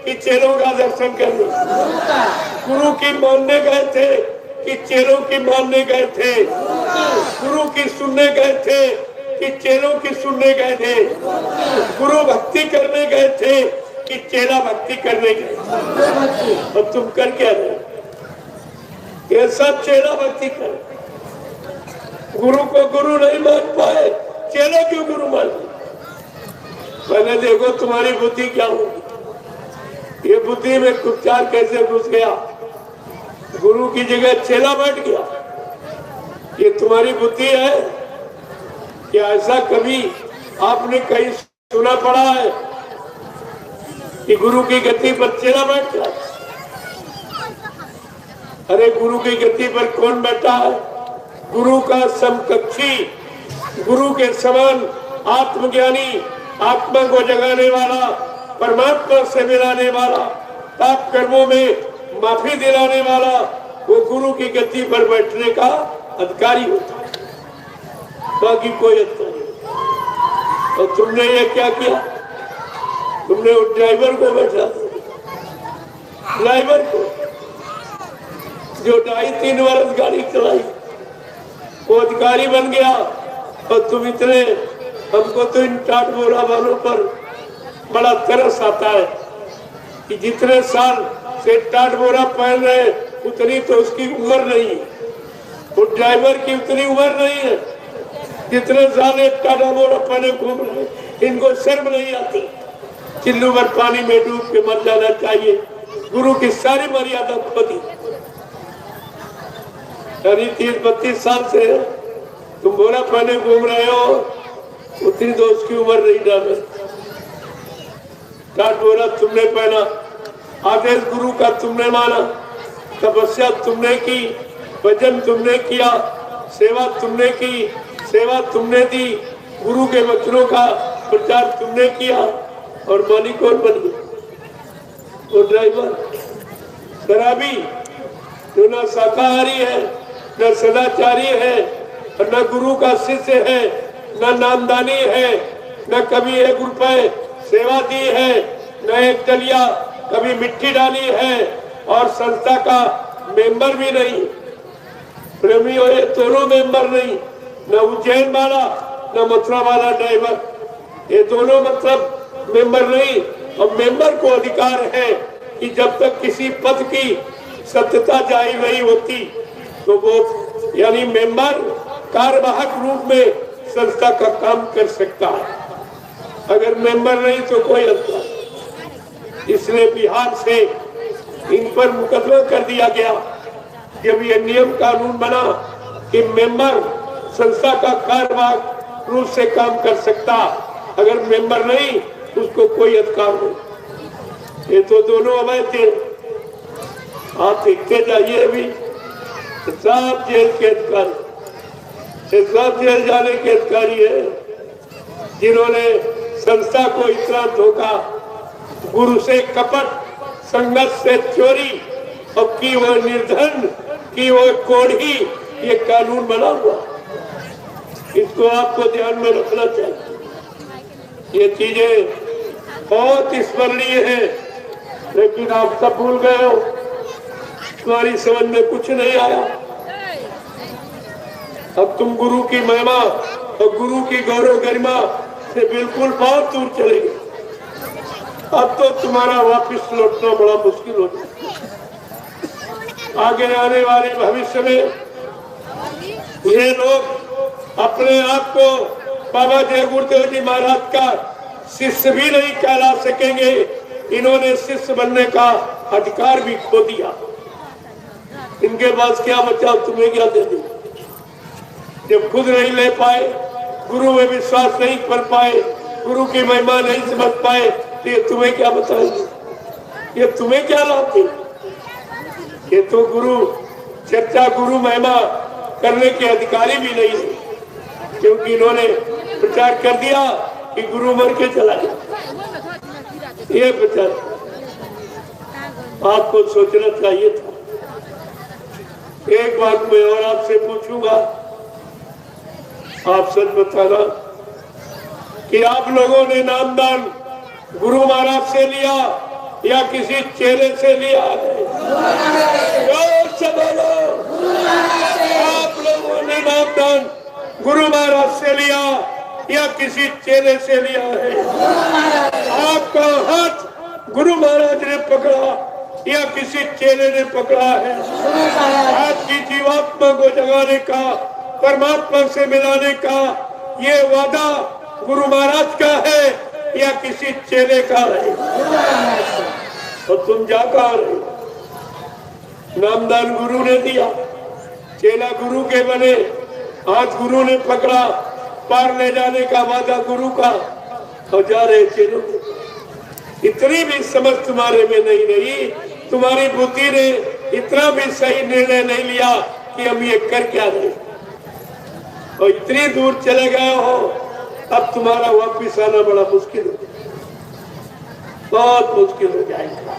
कि चेलों का दर्शन करने? गुरु की मानने गए थे कि चेलों की मानने गए थे? गुरु की सुनने गए थे कि चेलों की सुनने गए थे? गुरु भक्ति करने गए थे कि चेला भक्ति करने गए? और तुम कर क्या रहे? ये सब चेला भक्ति कर, गुरु को गुरु नहीं मान पाए, चेले क्यों गुरु मान? पहले देखो तुम्हारी बुद्धि क्या होगी। ये बुद्धि में कुचार कैसे घुस गया, गुरु की जगह चेला बैठ गया। ये तुम्हारी बुद्धि है। क्या ऐसा कभी आपने कहीं सुना पड़ा है कि गुरु की गद्दी पर चेला बैठ गया? अरे गुरु की गद्दी पर कौन बैठा है? गुरु का समकक्षी, गुरु के समान आत्मज्ञानी, आत्मा को जगाने वाला, परमात्मा से मिलाने वाला, पाप कर्मों में माफी दिलाने वाला, वो गुरु की गद्दी पर बैठने का अधिकारी होता है, बाकी कोई अधिकारी नहीं। और तुमने ये क्या किया? तुमने उस ड्राइवर को बैठा दिया, ड्राइवर को जो 2.5-3 वर्ष गाड़ी चलाई, वो अधिकारी बन गया। और तुम इतने, हमको तो इन टाट बोरा वालों पर बड़ा तरस आता है कि जितने साल से टाट बोरा पहन रहे उतनी तो उसकी उम्र नहीं है, वो ड्राइवर की उतनी उम्र नहीं है जितने साल एक टाटा बोरा पहने घूम रहे। इनको शर्म नहीं आती। चिल्लू भर पानी में डूब के मर जाना चाहिए। गुरु की सारी मर्यादा खो दी। यानी 30-32 साल से तुम बोरा पहने घूम रहे हो, उतनी तो उसकी उम्र नहीं डाले। टाट बोरा तुमने पहना, आदेश गुरु का तुमने माना, तपस्या तुमने की, भजन तुमने किया, सेवा तुमने की, सेवा तुमने दी, गुरु के वचनों का प्रचार तुमने किया, और मालिक कौन बन गया? वो ड्राइवर शराबी जो न शाकाहारी है, न सदाचारी है, और न गुरु का शिष्य है, न नामदानी है, न कभी 1 रुपए सेवा दी है, न 1 डलिया कभी मिट्टी डाली है, और संस्था का मेंबर भी नहीं। प्रेमी हो, ये दोनों मेंबर नहीं, न उज्जैन वाला न मथुरा वाला ड्राइवर, ये दोनों मतलब मेंबर नहीं। और मेंबर को अधिकार है कि जब तक किसी पद की सत्यता जारी नहीं होती तो वो यानी मेंबर कार्यवाहक रूप में संस्था का काम कर सकता है। अगर मेंबर नहीं तो कोई अधिकार। इसलिए बिहार से इन पर मुकदमा कर दिया गया। जब ये नियम कानून बना कि मेंबर संस्था का कार्यवाहक रूप से काम कर सकता, अगर मेंबर नहीं उसको कोई अधिकार नहीं। ये तो दोनों अवैध थे। आप देखते जाइए, अभी सब जेल के अधिकारी, सब जेल जाने के अधिकारी है जिन्होंने संस्था को इतना धोखा, गुरु से कपट, संगत से चोरी, और की वो निर्धन, की वो कोढ़ी, ये कानून बना हुआ। इसको आपको ध्यान में रखना चाहिए। ये चीजें बहुत स्मरणीय है, लेकिन आप सब भूल गए हो, तुम्हारी समझ में कुछ नहीं आया। अब तुम गुरु की महिमा और गुरु की गौरव गरिमा से बिल्कुल बहुत दूर चले गए। अब तो तुम्हारा वापस लौटना बड़ा मुश्किल हो जाए। आगे आने वाले भविष्य में ये लोग अपने आप को बाबा जय गुरुदेव जी महाराज का शिष्य भी नहीं कहला सकेंगे। इन्होंने शिष्य बनने का अधिकार भी खो दिया। इनके पास क्या बचा, तुम्हें क्या दे दे? जब खुद नहीं ले पाए, गुरु में विश्वास नहीं कर पाए, गुरु की महिमा नहीं समझ पाए, तो ये तुम्हें क्या बताएंगे? ये तुम्हें क्या लाते? ये तो गुरु चर्चा, गुरु महिमा करने के अधिकारी भी नहीं है, क्योंकि इन्होंने प्रचार कर दिया कि गुरु मर के चला गया। ये प्रचार आपको सोचना चाहिए था। एक बात मैं और आपसे पूछूंगा, आप सच बताना कि आप लोगों ने नामदान गुरु महाराज से लिया या किसी चेले से लिया है? आप लोगों ने नामदान गुरु महाराज से लिया या किसी चेले से लिया है? आपका हाथ गुरु महाराज ने पकड़ा या किसी चेले ने पकड़ा है? आपकी जीवात्मा को जगाने का, परमात्मा से मिलाने का ये वादा गुरु महाराज का है या किसी चेले का है? और तुम जा कहाँ रहे? नामदान गुरु ने दिया, चेला गुरु के बने, हाथ गुरु ने पकड़ा, पार ले जाने का वादा गुरु का, और जा रहे चेलों। इतनी भी समझ तुम्हारे में नहीं रही, तुम्हारी बुद्धि ने इतना भी सही निर्णय नहीं लिया कि हम ये कर क्या रहे, और इतनी दूर चले गए हो, अब तुम्हारा वापिस आना बड़ा मुश्किल हो, बहुत मुश्किल हो जाएगा।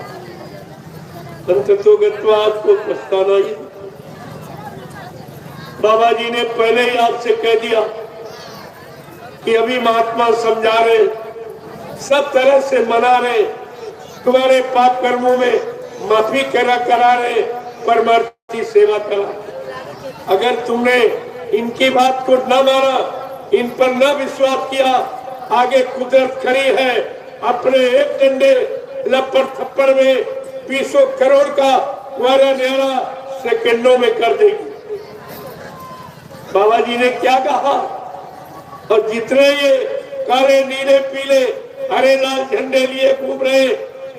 अंततोगत्वा आपको पछताना ही। बाबा जी ने पहले ही आपसे कह दिया कि अभी महात्मा समझा रहे, सब तरह से मना रहे, तुम्हारे पाप कर्मों में माफी करा रहे, परमार्थी सेवा करा। अगर तुमने इनकी बात को न माना, इन पर न विश्वास किया, आगे कुदरत खड़ी है, अपने एक डंडे लपड़ थप्पड़ में 20 करोड़ का वारा न्यारा सेकंडों में कर देगी। बाबा जी ने क्या कहा, और जितने ये काले नीले पीले हरे लाल झंडे लिए घूम रहे,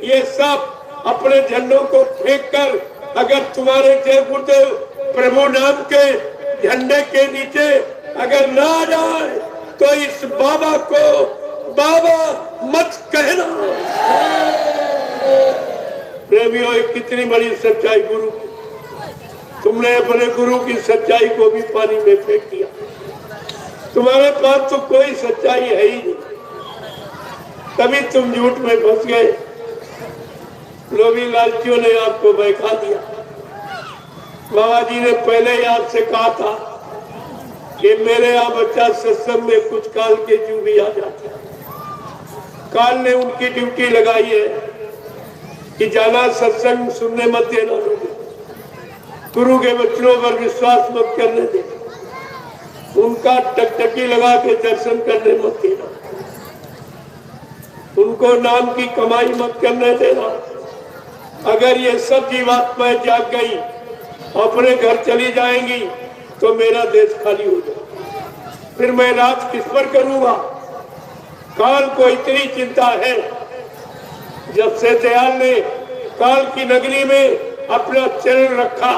ये सब अपने झंडों को फेंक कर अगर तुम्हारे जय गुरुदेव प्रभु नाम के झंडे के नीचे अगर ना आ जाए तो इस बाबा को बाबा मत कहना। प्रेमियों, कितनी बड़ी सच्चाई गुरु की। तुमने अपने गुरु की सच्चाई को भी पानी में फेंक दिया। तुम्हारे पास तो कोई सच्चाई है ही नहीं, तभी तुम झूठ में फंस गए। लोभी लालचियों ने आपको बहका दिया। बाबा जी ने पहले ही आपसे कहा था कि मेरे यहाँ बच्चा सत्संग में कुछ काल के जू भी आ जाते हैं। काल ने उनकी ड्यूटी लगाई है कि जाना सत्संग सुनने मत देना, लोगों गुरु के वचनों पर विश्वास मत करने देना, उनका टकटकी लगा के दर्शन करने मत देना, उनको नाम की कमाई मत करने देना। अगर ये सब जीवात्माएं जाग गई, अपने घर चली जाएंगी तो मेरा देश खाली हो जाए। फिर मैं राज किस पर करूंगा? काल को इतनी चिंता है, जब से दयाल ने काल की नगरी में अपना चरण रखा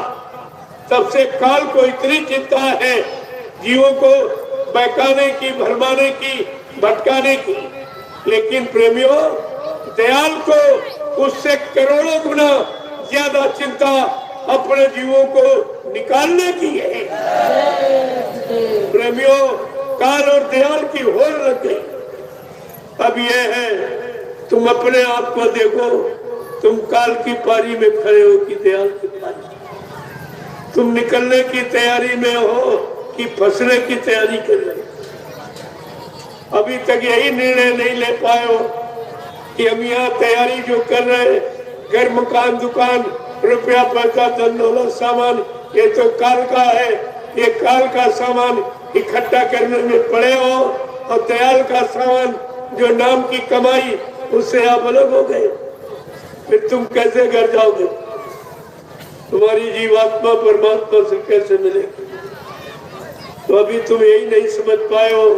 तब से काल को इतनी चिंता है जीवों को बहकाने की, भरमाने की, भटकाने की। लेकिन प्रेमियों, दयाल को उससे करोड़ों गुना ज्यादा चिंता अपने जीवों को निकालने की है। प्रेमियों, काल और दयाल की होड़ लग गई। अब यह है, तुम अपने आप को देखो, तुम काल की पारी में खड़े हो कि दयाल की पारी? तुम निकलने की तैयारी में हो कि फंसने की तैयारी कर रहे हो? अभी तक यही निर्णय नहीं ले पाए हो कि हम यहाँ तैयारी जो कर रहे हैं, घर मकान दुकान रुपया पैसा धन दौलत सामान, ये तो काल का है। ये काल का सामान इकट्ठा करने में पड़े हो और दयाल का सामान जो नाम की कमाई, उससे आप अलग हो गए। फिर तुम कैसे घर जाओगे? तुम्हारी जीवात्मा परमात्मा से कैसे मिलेगी? तो अभी तुम यही नहीं समझ पाए हो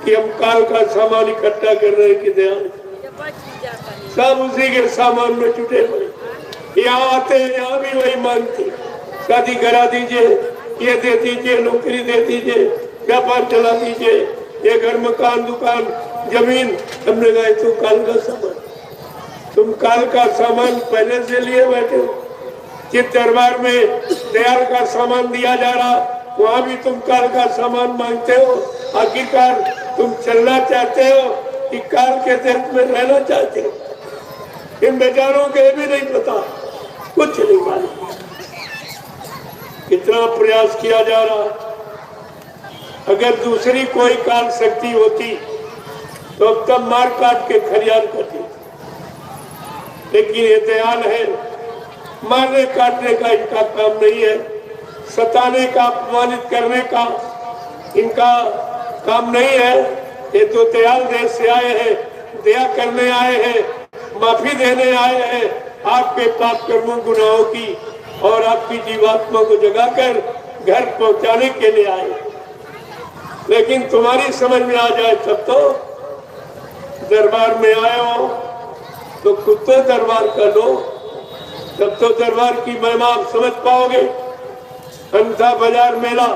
कि हम काल का सामान इकट्ठा कर रहे हैं कि दयाल। सब उसी के सामान में जुटे पड़े। यहाँ आते हैं, यहाँ भी वही मांगते, शादी करा दीजिए, ये दे दीजिए, नौकरी दे दीजिए, व्यापार चला दीजिए, ये घर मकान दुकान जमीन। हमने कहा तो काल का सामान, तुम काल का सामान पहले से लिए बैठे हो। जिस दरबार में दयाल का सामान दिया जा रहा, वहाँ भी तुम काल का सामान मांगते हो। आखिरकार तुम चलना चाहते हो कि काल के देश में रहना चाहते हो? इन बेचारों के भी नहीं पता, कुछ नहीं मालूम। कितना प्रयास किया जा रहा। अगर दूसरी कोई काल शक्ति होती तो अब तब मार काट के खरियान करती, लेकिन ये दयाल है, मारने काटने का इनका काम नहीं है, सताने का, अपमानित करने का इनका काम नहीं है। ये तो दयाल देश से आए हैं, दया करने आए हैं, माफी देने आए हैं आपके पाप कर्मों गुनाहों की, और आपकी जीवात्मा को जगाकर घर पहुंचाने के लिए आए। लेकिन तुम्हारी समझ में आ जाए तब तो। दरबार में आए हो तो खुद तो दरबार कर लो, तब तो दरबार की महिमा आप समझ पाओगे। अन्यथा बाजार मेला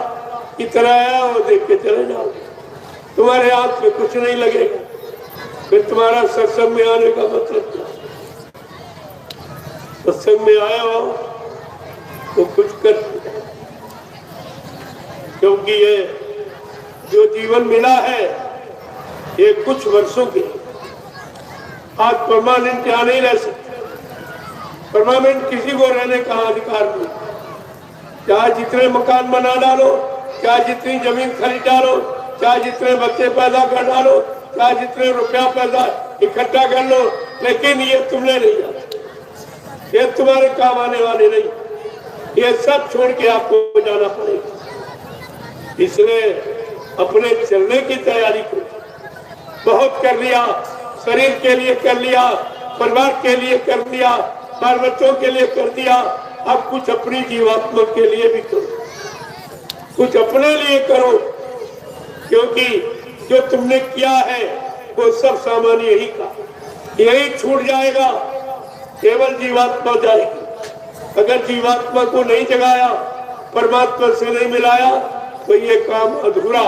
की तरह आया हो, देख के चले जाओ, तुम्हारे हाथ में कुछ नहीं लगेगा। फिर तुम्हारा सत्संग में आने का मतलब क्या? सत्संग में आए हो तो कुछ कर, क्योंकि ये जो जीवन मिला है ये कुछ वर्षों के, आज परमानेंट यहाँ नहीं रह सकते। परमानेंट किसी को रहने का अधिकार नहीं। चाहे जितने मकान बना डालो, चाहे जितनी जमीन खरीद डालो, चाहे जितने बच्चे पैदा कर डालो, चाहे जितने रुपया पैदा इकट्ठा कर लो, लेकिन ये तुमने नहीं जाना, ये तुम्हारे काम आने वाले नहीं। ये सब छोड़ के आपको जाना पड़ेगा। इसलिए अपने चलने की तैयारी करो। बहुत कर लिया, शरीर के लिए कर लिया, परिवार के लिए कर लिया, बाल बच्चों के लिए कर दिया, अब कुछ अपनी जीवात्मा के लिए भी करो, कुछ अपने लिए करो। क्योंकि जो तुमने किया है वो सब सामान यही का यही छूट जाएगा, केवल जीवात्मा जाएगी। अगर जीवात्मा को नहीं जगाया, परमात्मा से नहीं मिलाया, तो ये काम अधूरा,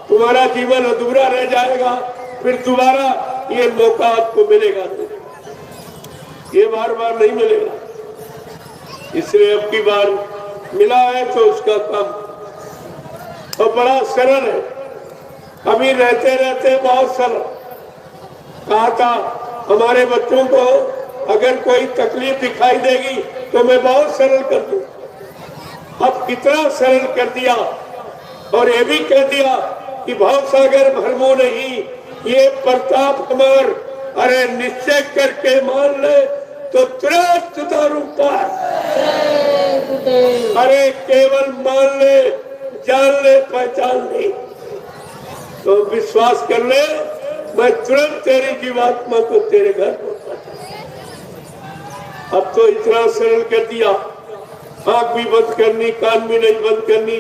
तुम्हारा जीवन अधूरा रह जाएगा। फिर दोबारा ये मौका आपको मिलेगा नहीं, ये बार बार नहीं मिलेगा। इसलिए अब की बार मिला है तो उसका काम और बड़ा सरल है। अभी रहते रहते बहुत सरल। कहा था हमारे बच्चों को अगर कोई तकलीफ दिखाई देगी तो मैं बहुत सरल कर दूं। अब कितना सरल कर दिया और ये भी कह दिया कि भवसागर भरमो नहीं, ये प्रताप हमार, अरे निश्चय करके मान ले तो तुरंत उतारू पार। अरे केवल मान ले, जान ले, पहचान ले, तो विश्वास कर ले, मैं तुरंत तेरी जीवात्मा को तेरे घर पहुंचा। अब तो इतना सरल कर दिया, आंख भी बंद करनी, कान भी नहीं बंद करनी,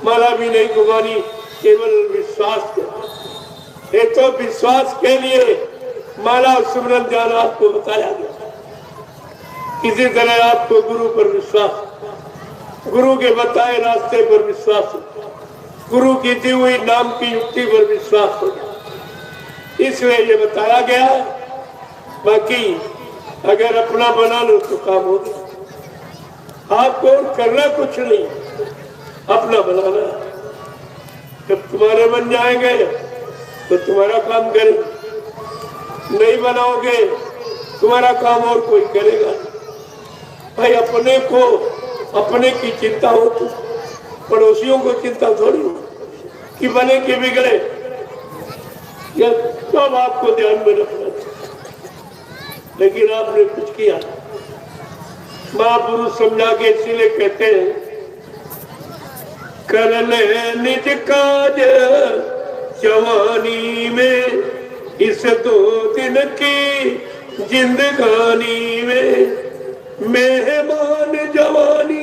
माला भी नहीं घुमानी, केवल विश्वास कर। ये तो विश्वास के लिए माला सुमरन जाना आपको बताया गया। इसी तरह आपको गुरु पर विश्वास, गुरु के बताए रास्ते पर विश्वास, गुरु की दी हुई नाम की युक्ति पर विश्वास हो, इसलिए ये बताया गया। बाकी अगर अपना बना लो तो काम हो गया। आपको करना कुछ नहीं, अपना बनाना। जब तुम्हारे बन जाएंगे तो तुम्हारा काम करेंगे, नहीं बनाओगे तुम्हारा काम और कोई करेगा। भाई अपने को, अपने की चिंता हो तो पड़ोसियों को चिंता थोड़ी हो कि बने कि बिगड़े, यह सब आपको ध्यान में रखना चाहिए। लेकिन आपने कुछ किया, महापुरुष समझा के इसीलिए कहते हैं कर ले निज काज जवानी में, इस 2 दिन की जिंदगानी में, मेहमान जवानी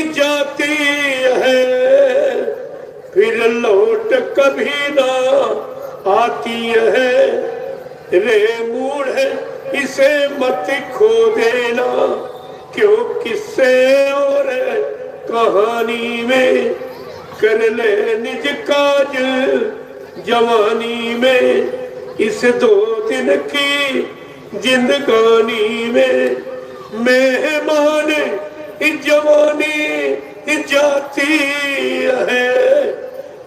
जाती है फिर लौट कभी ना आती है। रे मूड है इसे मत खो देना, क्यों किस्से और कहानी में। कर ले निज काज जवानी में, इस 2 दिन की जिंदगानी में, मेहमान जवानी जाती है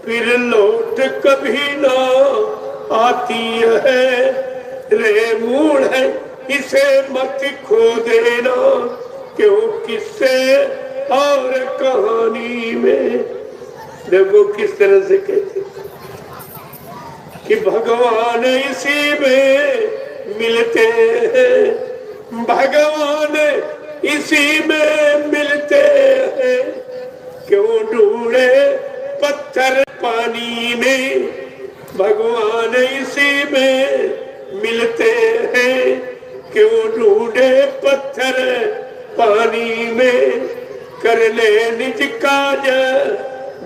फिर लौट कभी ना आती है। रे मूड है इसे मत खो देना, क्यों किससे और कहानी में। देखो किस तरह से कहते कि भगवान इसी में मिलते हैं, भगवान इसी में मिलते हैं, क्यों ढूंढे पत्थर पानी में। भगवान इसी में मिलते हैं, क्यों ढूंढे पत्थर पानी में। कर ले निज काज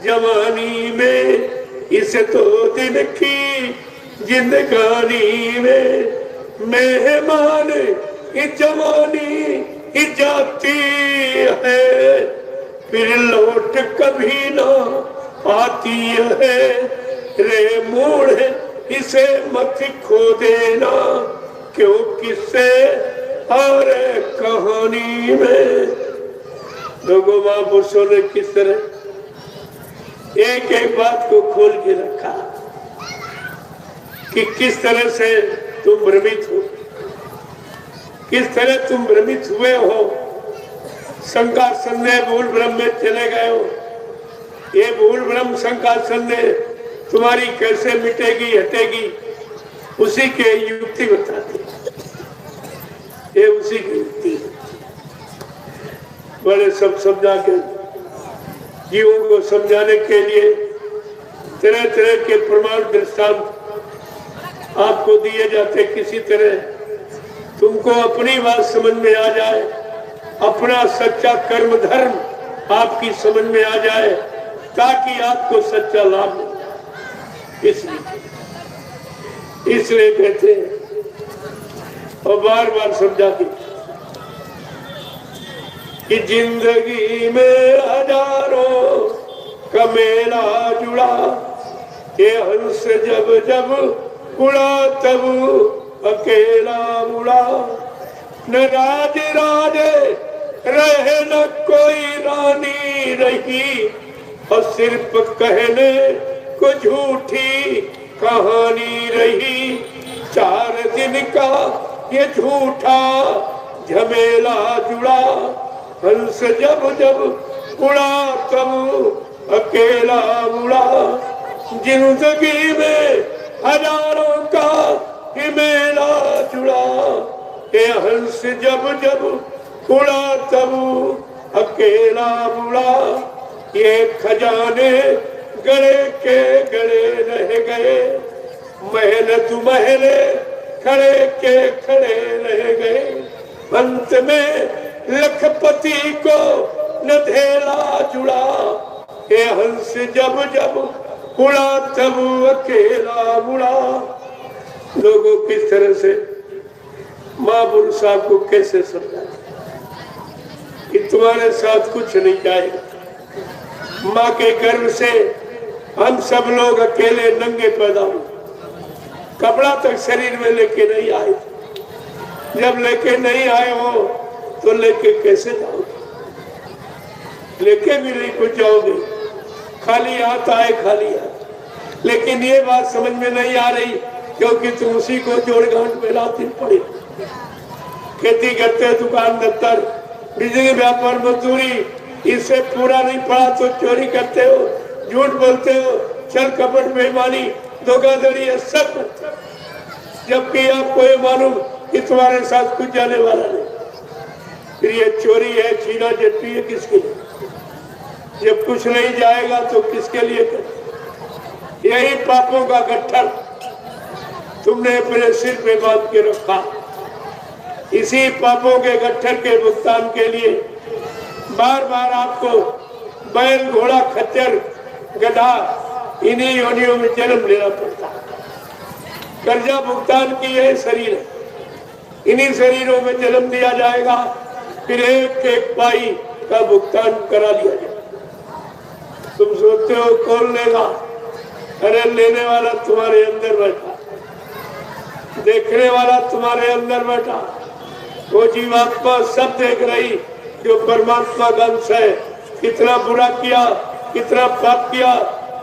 जवानी में, इस 2 दिन की जिंदगानी में, मेहमान जवानी जाती है फिर लौट कभी ना आती है। रे मूड है इसे मत खो देना, क्यों किससे और कहानी में। लोगों महापुरुषों ने किस तरह एक एक बात को खोल के रखा कि किस तरह से तुम भ्रमित हो, किस तरह तुम भ्रमित हुए हो, शंका संदेह भूल भ्रम में चले गए हो। ये भूल भ्रम शंका संदेह तुम्हारी कैसे मिटेगी हटेगी, उसी के युक्ति बताते, ये उसी की युक्ति। बड़े सब समझा के जीवों को समझाने के लिए तरह तरह के प्रमाण दृष्टांत आपको दिए जाते। किसी तरह तुमको अपनी बात समझ में आ जाए, अपना सच्चा कर्म धर्म आपकी समझ में आ जाए, ताकि आपको सच्चा लाभ मिले। इसलिए कहते हैं और बार बार समझा दी कि जिंदगी में हजारों का मेला जुड़ा, ये हंस जब जब उड़ा तब अकेला उड़ा। न राज राजे रहे न कोई रानी रही, और सिर्फ कहने को झूठी कहानी रही। 4 दिन का ये झूठा झमेला जुड़ा, हंस जब जब उड़ा तब अकेला उड़ा। जिंदगी में हजारों का ही मेला जुड़ा, ये हंस जब जब उड़ा तब अकेला उड़ा। ये खजाने गड़े के गड़े रह गए, महल तू महले खड़े के खड़े रह गए। अंत में लखपति को न धेला जुड़ा, ये हंस जब जब उड़ा तब अकेला उड़ा। लोगों किस तरह से महापुरुष साहब को कैसे समझाए कि तुम्हारे साथ कुछ नहीं जाएगा। माँ के गर्भ से हम सब लोग अकेले नंगे पैदा हुए, कपड़ा तक शरीर में लेके नहीं आए। जब लेके नहीं आए हो तो लेके कैसे जाओगे? लेके भी नहीं कुछ जाओगे, खाली हाथ आए खाली हाथ। लेकिन ये बात समझ में नहीं आ रही क्योंकि तुम उसी को जोड़ गांठ में लाते पड़े। खेती करते, दुकान दफ्तर, बिजली, व्यापार, मजदूरी, इससे पूरा नहीं पड़ा तो चोरी करते हो, झूठ बोलते हो, छल कपट, बेईमानी, धोखाधड़ी, ये सब करते हो। जबकि आपको ये मालूम कि तुम्हारे साथ कुछ जाने वाला नहीं। फिर ये चोरी है, छीना झपटी है, किसके लिए? जब कुछ नहीं जाएगा तो किसके लिए कर? यही पापों का गट्ठर तुमने अपने सिर पे बांध के रखा। इसी पापों के गट्ठर के भुगतान के लिए बार बार आपको बैल, घोड़ा, खच्चर, गधा, इन्हीं योनियों में जन्म लेना पड़ता। कर्जा भुगतान की यह शरीर है, इन्हीं शरीरों में जन्म दिया जाएगा, फिर एक एक पाई का भुगतान करा लिया जाएगा। तुम सोचते हो कौन लेगा? अरे लेने वाला तुम्हारे अंदर बैठा, देखने वाला तुम्हारे अंदर बैठा। वो जीवात्मा सब देख रही जो परमात्मा का अंश है। कितना बुरा किया, कितना पाप किया,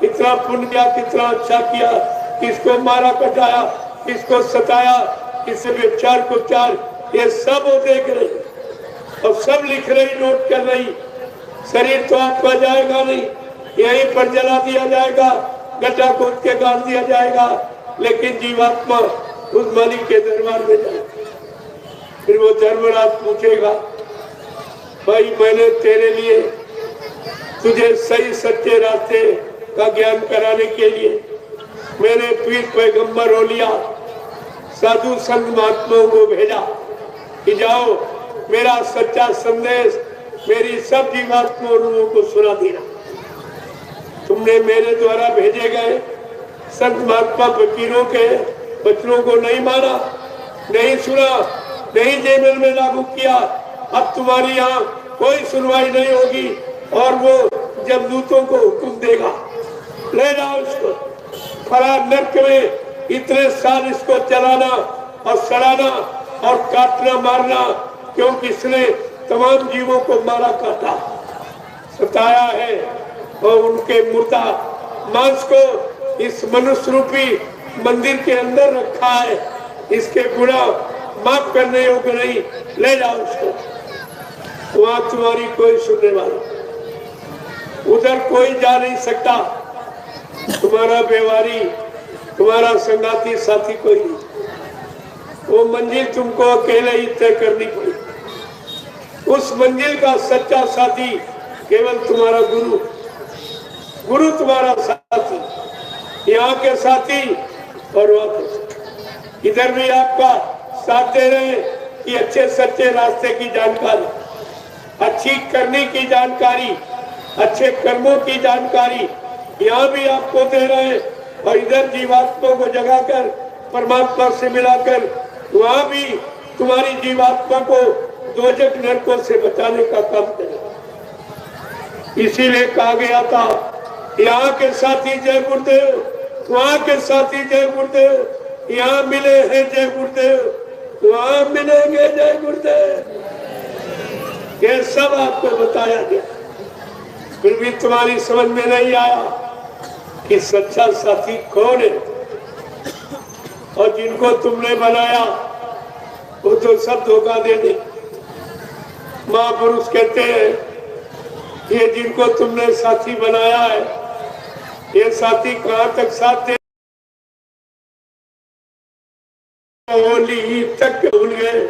कितना पुण्य किया, कितना अच्छा किया, किसको मारा कटाया, किसको सताया, किससे व्यभिचार कुचार, ये सब वो देख रही और सब लिख रही, नोट कर रही। शरीर तो आपका जाएगा नहीं, यहीं पर जला दिया जाएगा, गड्ढा खोद के गाड़ दिया जाएगा, लेकिन जीवात्मा उस मालिक के दरबार में जाएगा। फिर वो धर्मराज पूछेगा, भाई मैंने तेरे लिए तुझे सही सच्चे रास्ते का ज्ञान कराने के लिए मैंने पीर पैगंबर औलिया, साधु संत महात्माओं को भेजा कि जाओ मेरा सच्चा संदेश मेरी सब जीवात्माओं को सुना देना। तुमने मेरे द्वारा भेजे गए संत महात्मा फकीरों के वचनों को नहीं माना, नहीं सुना, नहीं जीवन में लागू किया। अब तुम्हारी यहाँ कोई सुनवाई नहीं होगी और वो जब दूतों को हुक्म देगा, ले जाओ इसको फरा नर्क में, इतने साल इसको चलाना और सड़ाना और काटना मारना, क्योंकि इसने तमाम जीवों को मारा काटा सताया है और उनके मुर्दा मांस को इस मनुष्य रूपी मंदिर के अंदर रखा है। इसके गुनाह माफ करने योग्य नहीं, ले जाओ उसको। वहां तुम्हारी कोई सुनने वाला, उधर कोई जा नहीं सकता, तुम्हारा व्यवहारी, तुम्हारा संगाती साथी कोई नहीं। वो मंजिल तुमको अकेले ही तय करनी पड़ेगी। उस मंजिल का सच्चा साथी केवल तुम्हारा गुरु, गुरु तुम्हारा साथी, यहाँ के साथी और वहाँ के साथी। इधर भी आपका साथ दे रहे कि अच्छे सच्चे रास्ते की जानकारी, अच्छी करने की जानकारी, अच्छे कर्मों की जानकारी यहाँ भी आपको दे रहे हैं और इधर जीवात्मा को जगाकर परमात्मा से मिलाकर वहां भी तुम्हारी जीवात्मा को दोजक नरकों से बचाने का काम करे। इसीलिए कहा गया था, यहाँ के साथी जय गुरुदेव, वहाँ के साथी जय गुरुदेव, यहाँ मिले हैं जय गुरुदेव, वहाँ मिलेंगे जय गुरुदेव। ये सब आपको बताया गया, फिर भी तुम्हारी समझ में नहीं आया कि सच्चा साथी कौन है। और जिनको तुमने बनाया वो तो सब धोखा दे दे। महापुरुष कहते हैं, ये जिनको तुमने साथी बनाया है, ये साथी कहाँ तक साथ दे, होली तक भूल गए।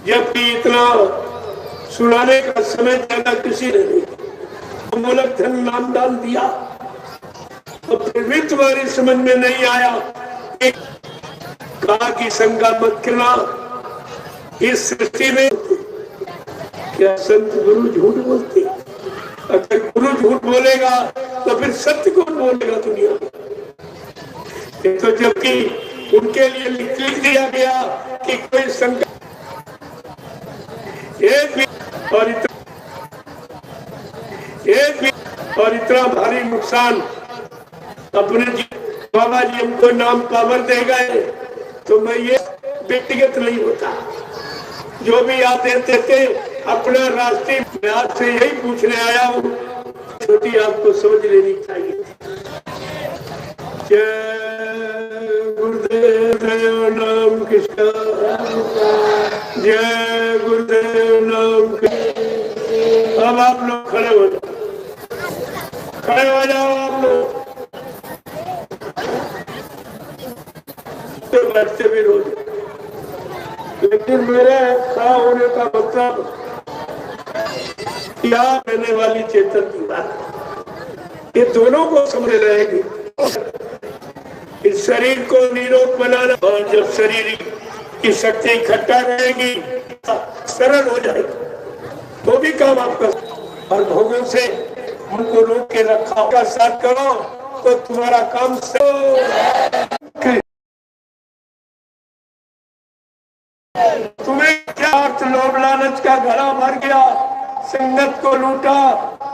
जबकि इतना सुनाने का समय ज्यादा किसी ने नहीं, मूलक धन नाम डाल दिया, तो फिर भी तुम्हारी समझ में नहीं आया। कहा कि शंका मत करना, इस सृष्टि में क्या संत गुरु झूठ बोलते? अगर गुरु झूठ बोलेगा तो फिर सत्य कौन बोलेगा दुनिया में? तो जबकि उनके लिए लिख दिया गया कि कोई शंका एक भी और इतना भारी नुकसान अपने बाबा जी हमको नाम पावर दे गए, तो मैं ये व्यक्तिगत नहीं होता। जो भी आप देते थे अपना राष्ट्रीय, मैं आपसे यही पूछने आया हूँ, छोटी आपको समझ लेनी चाहिए। जय गुरुदेव नाम कृष्ण, जय गुरुदेव नाम कृष्ण। अब आप लोग खड़े हो जाओ, खड़े हो जाओ आप लोग, तो बैठते भी रोज। लेकिन मेरे खड़ा होने का मतलब क्या रहने वाली चेतन की बात, ये दोनों को समझ रहेगी। इस शरीर को निरोग बनाना, और जब शरीर की शक्ति इकट्ठा रहेगी सरल हो जाएगी, तो भी काम आपका। और भोगों से उनको रोक के रखा का साथ करो तो तुम्हारा काम तुम्हें क्या लोभ लालच का घड़ा भर गया, संगत को लूटा,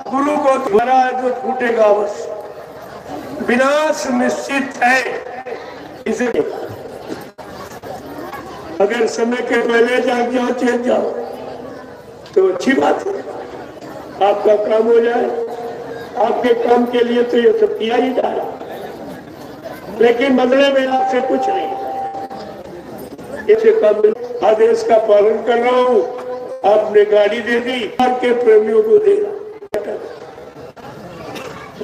गुरु को भरा, जो फूटेगा बस, विनाश निश्चित है। इसे अगर समय के पहले जाग जाओ, चेत जाओ, तो अच्छी बात है, आपका काम हो जाए। आपके काम के लिए तो ये सब किया ही जा रहा, लेकिन बदले में आपसे कुछ नहीं, ऐसे काम आदेश का पालन कर रहा हूँ। आपने गाड़ी दे दी, के प्रेमियों को देगा,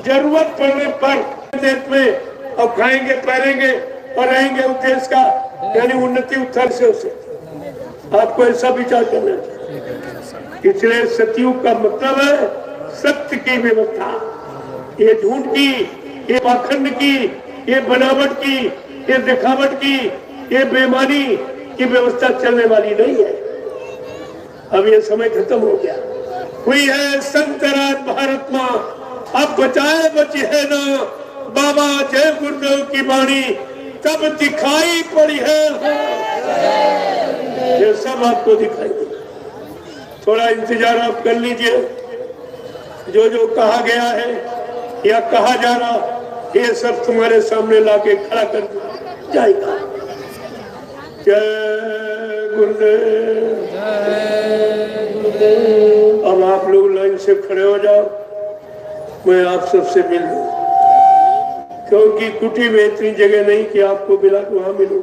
जरूरत पड़ने पर देश में और खाएंगे पहनेंगे और रहेंगे उस देश का, यानी उन्नति उत्थान से उसे आपको ऐसा विचार करना चाहिए। इसलिए सतयुग का मतलब है सत्य की व्यवस्था। ये झूठ की, ये पाखंड की, ये बनावट की, ये दिखावट की, ये बेईमानी की व्यवस्था चलने वाली नहीं है। अब ये समय खत्म हो गया। हुई है संत राज भारत माँ, अब बचाए बची है ना, बाबा जय गुरुदेव की वाणी तब दिखाई पड़ी है। ये सब आपको दिखाई दे, थोड़ा इंतजार आप कर लीजिए। जो जो कहा गया है या कहा जा रहा, ये सब तुम्हारे सामने लाके खड़ा कर जाएगा। जय गुरुदेव। अब आप लोग लाइन से खड़े हो जाओ, मैं आप सबसे मिल लूं, क्योंकि कुटी में इतनी जगह नहीं कि आपको मिला तो वहां मिलूं,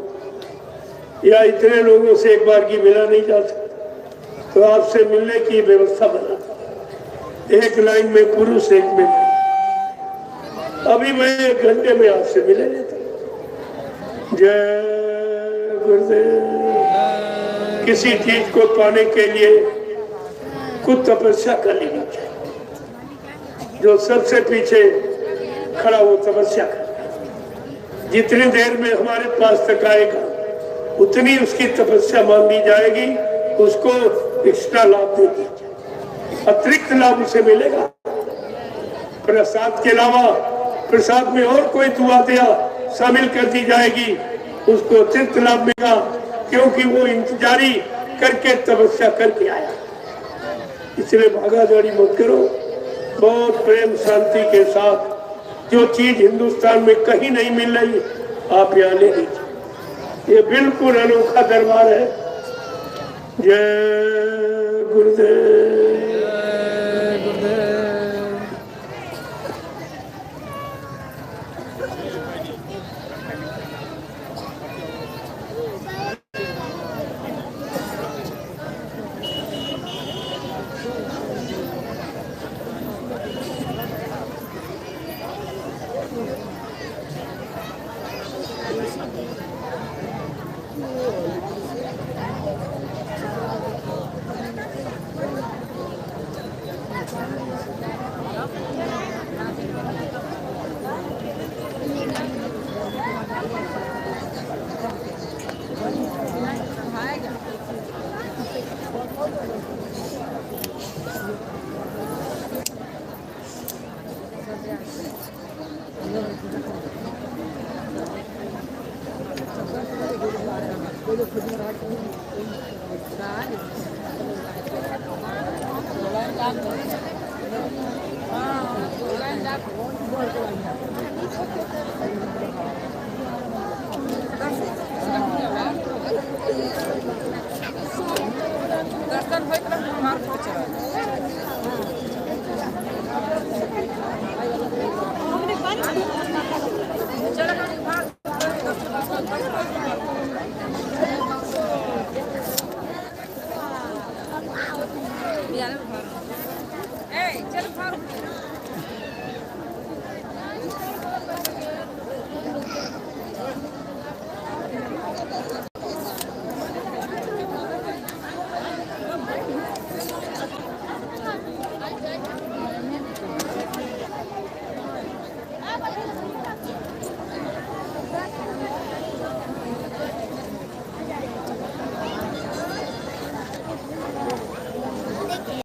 या इतने लोगों से एक बार की मिला नहीं जा सकता, तो आपसे मिलने की व्यवस्था बना। एक लाइन में पुरुष, एक में अभी मैं 1 घंटे में आपसे मिले लेता। जय गुरुदेव। किसी चीज को पाने के लिए कुछ तपस्या कर लेनी चाहिए। जो सबसे पीछे खड़ा वो तपस्या कर, जितनी देर में हमारे पास तक आएगा उतनी उसकी तपस्या मान ली जाएगी, उसको एक्स्ट्रा लाभ दे दीजिए, अतिरिक्त लाभ उसे मिलेगा। प्रसाद के अलावा प्रसाद में और कोई दुआ दिया शामिल कर दी जाएगी, उसको अतिरिक्त लाभ मिलेगा, क्योंकि वो इंतजारी करके तपस्या करके आया। इसलिए भागादौड़ी मत करो, बहुत प्रेम शांति के साथ जो चीज हिंदुस्तान में कहीं नहीं मिल रही आप यहाँ ले लीजिए। ये बिल्कुल अनोखा दरबार है। जय गुरुदेव। Hey, tell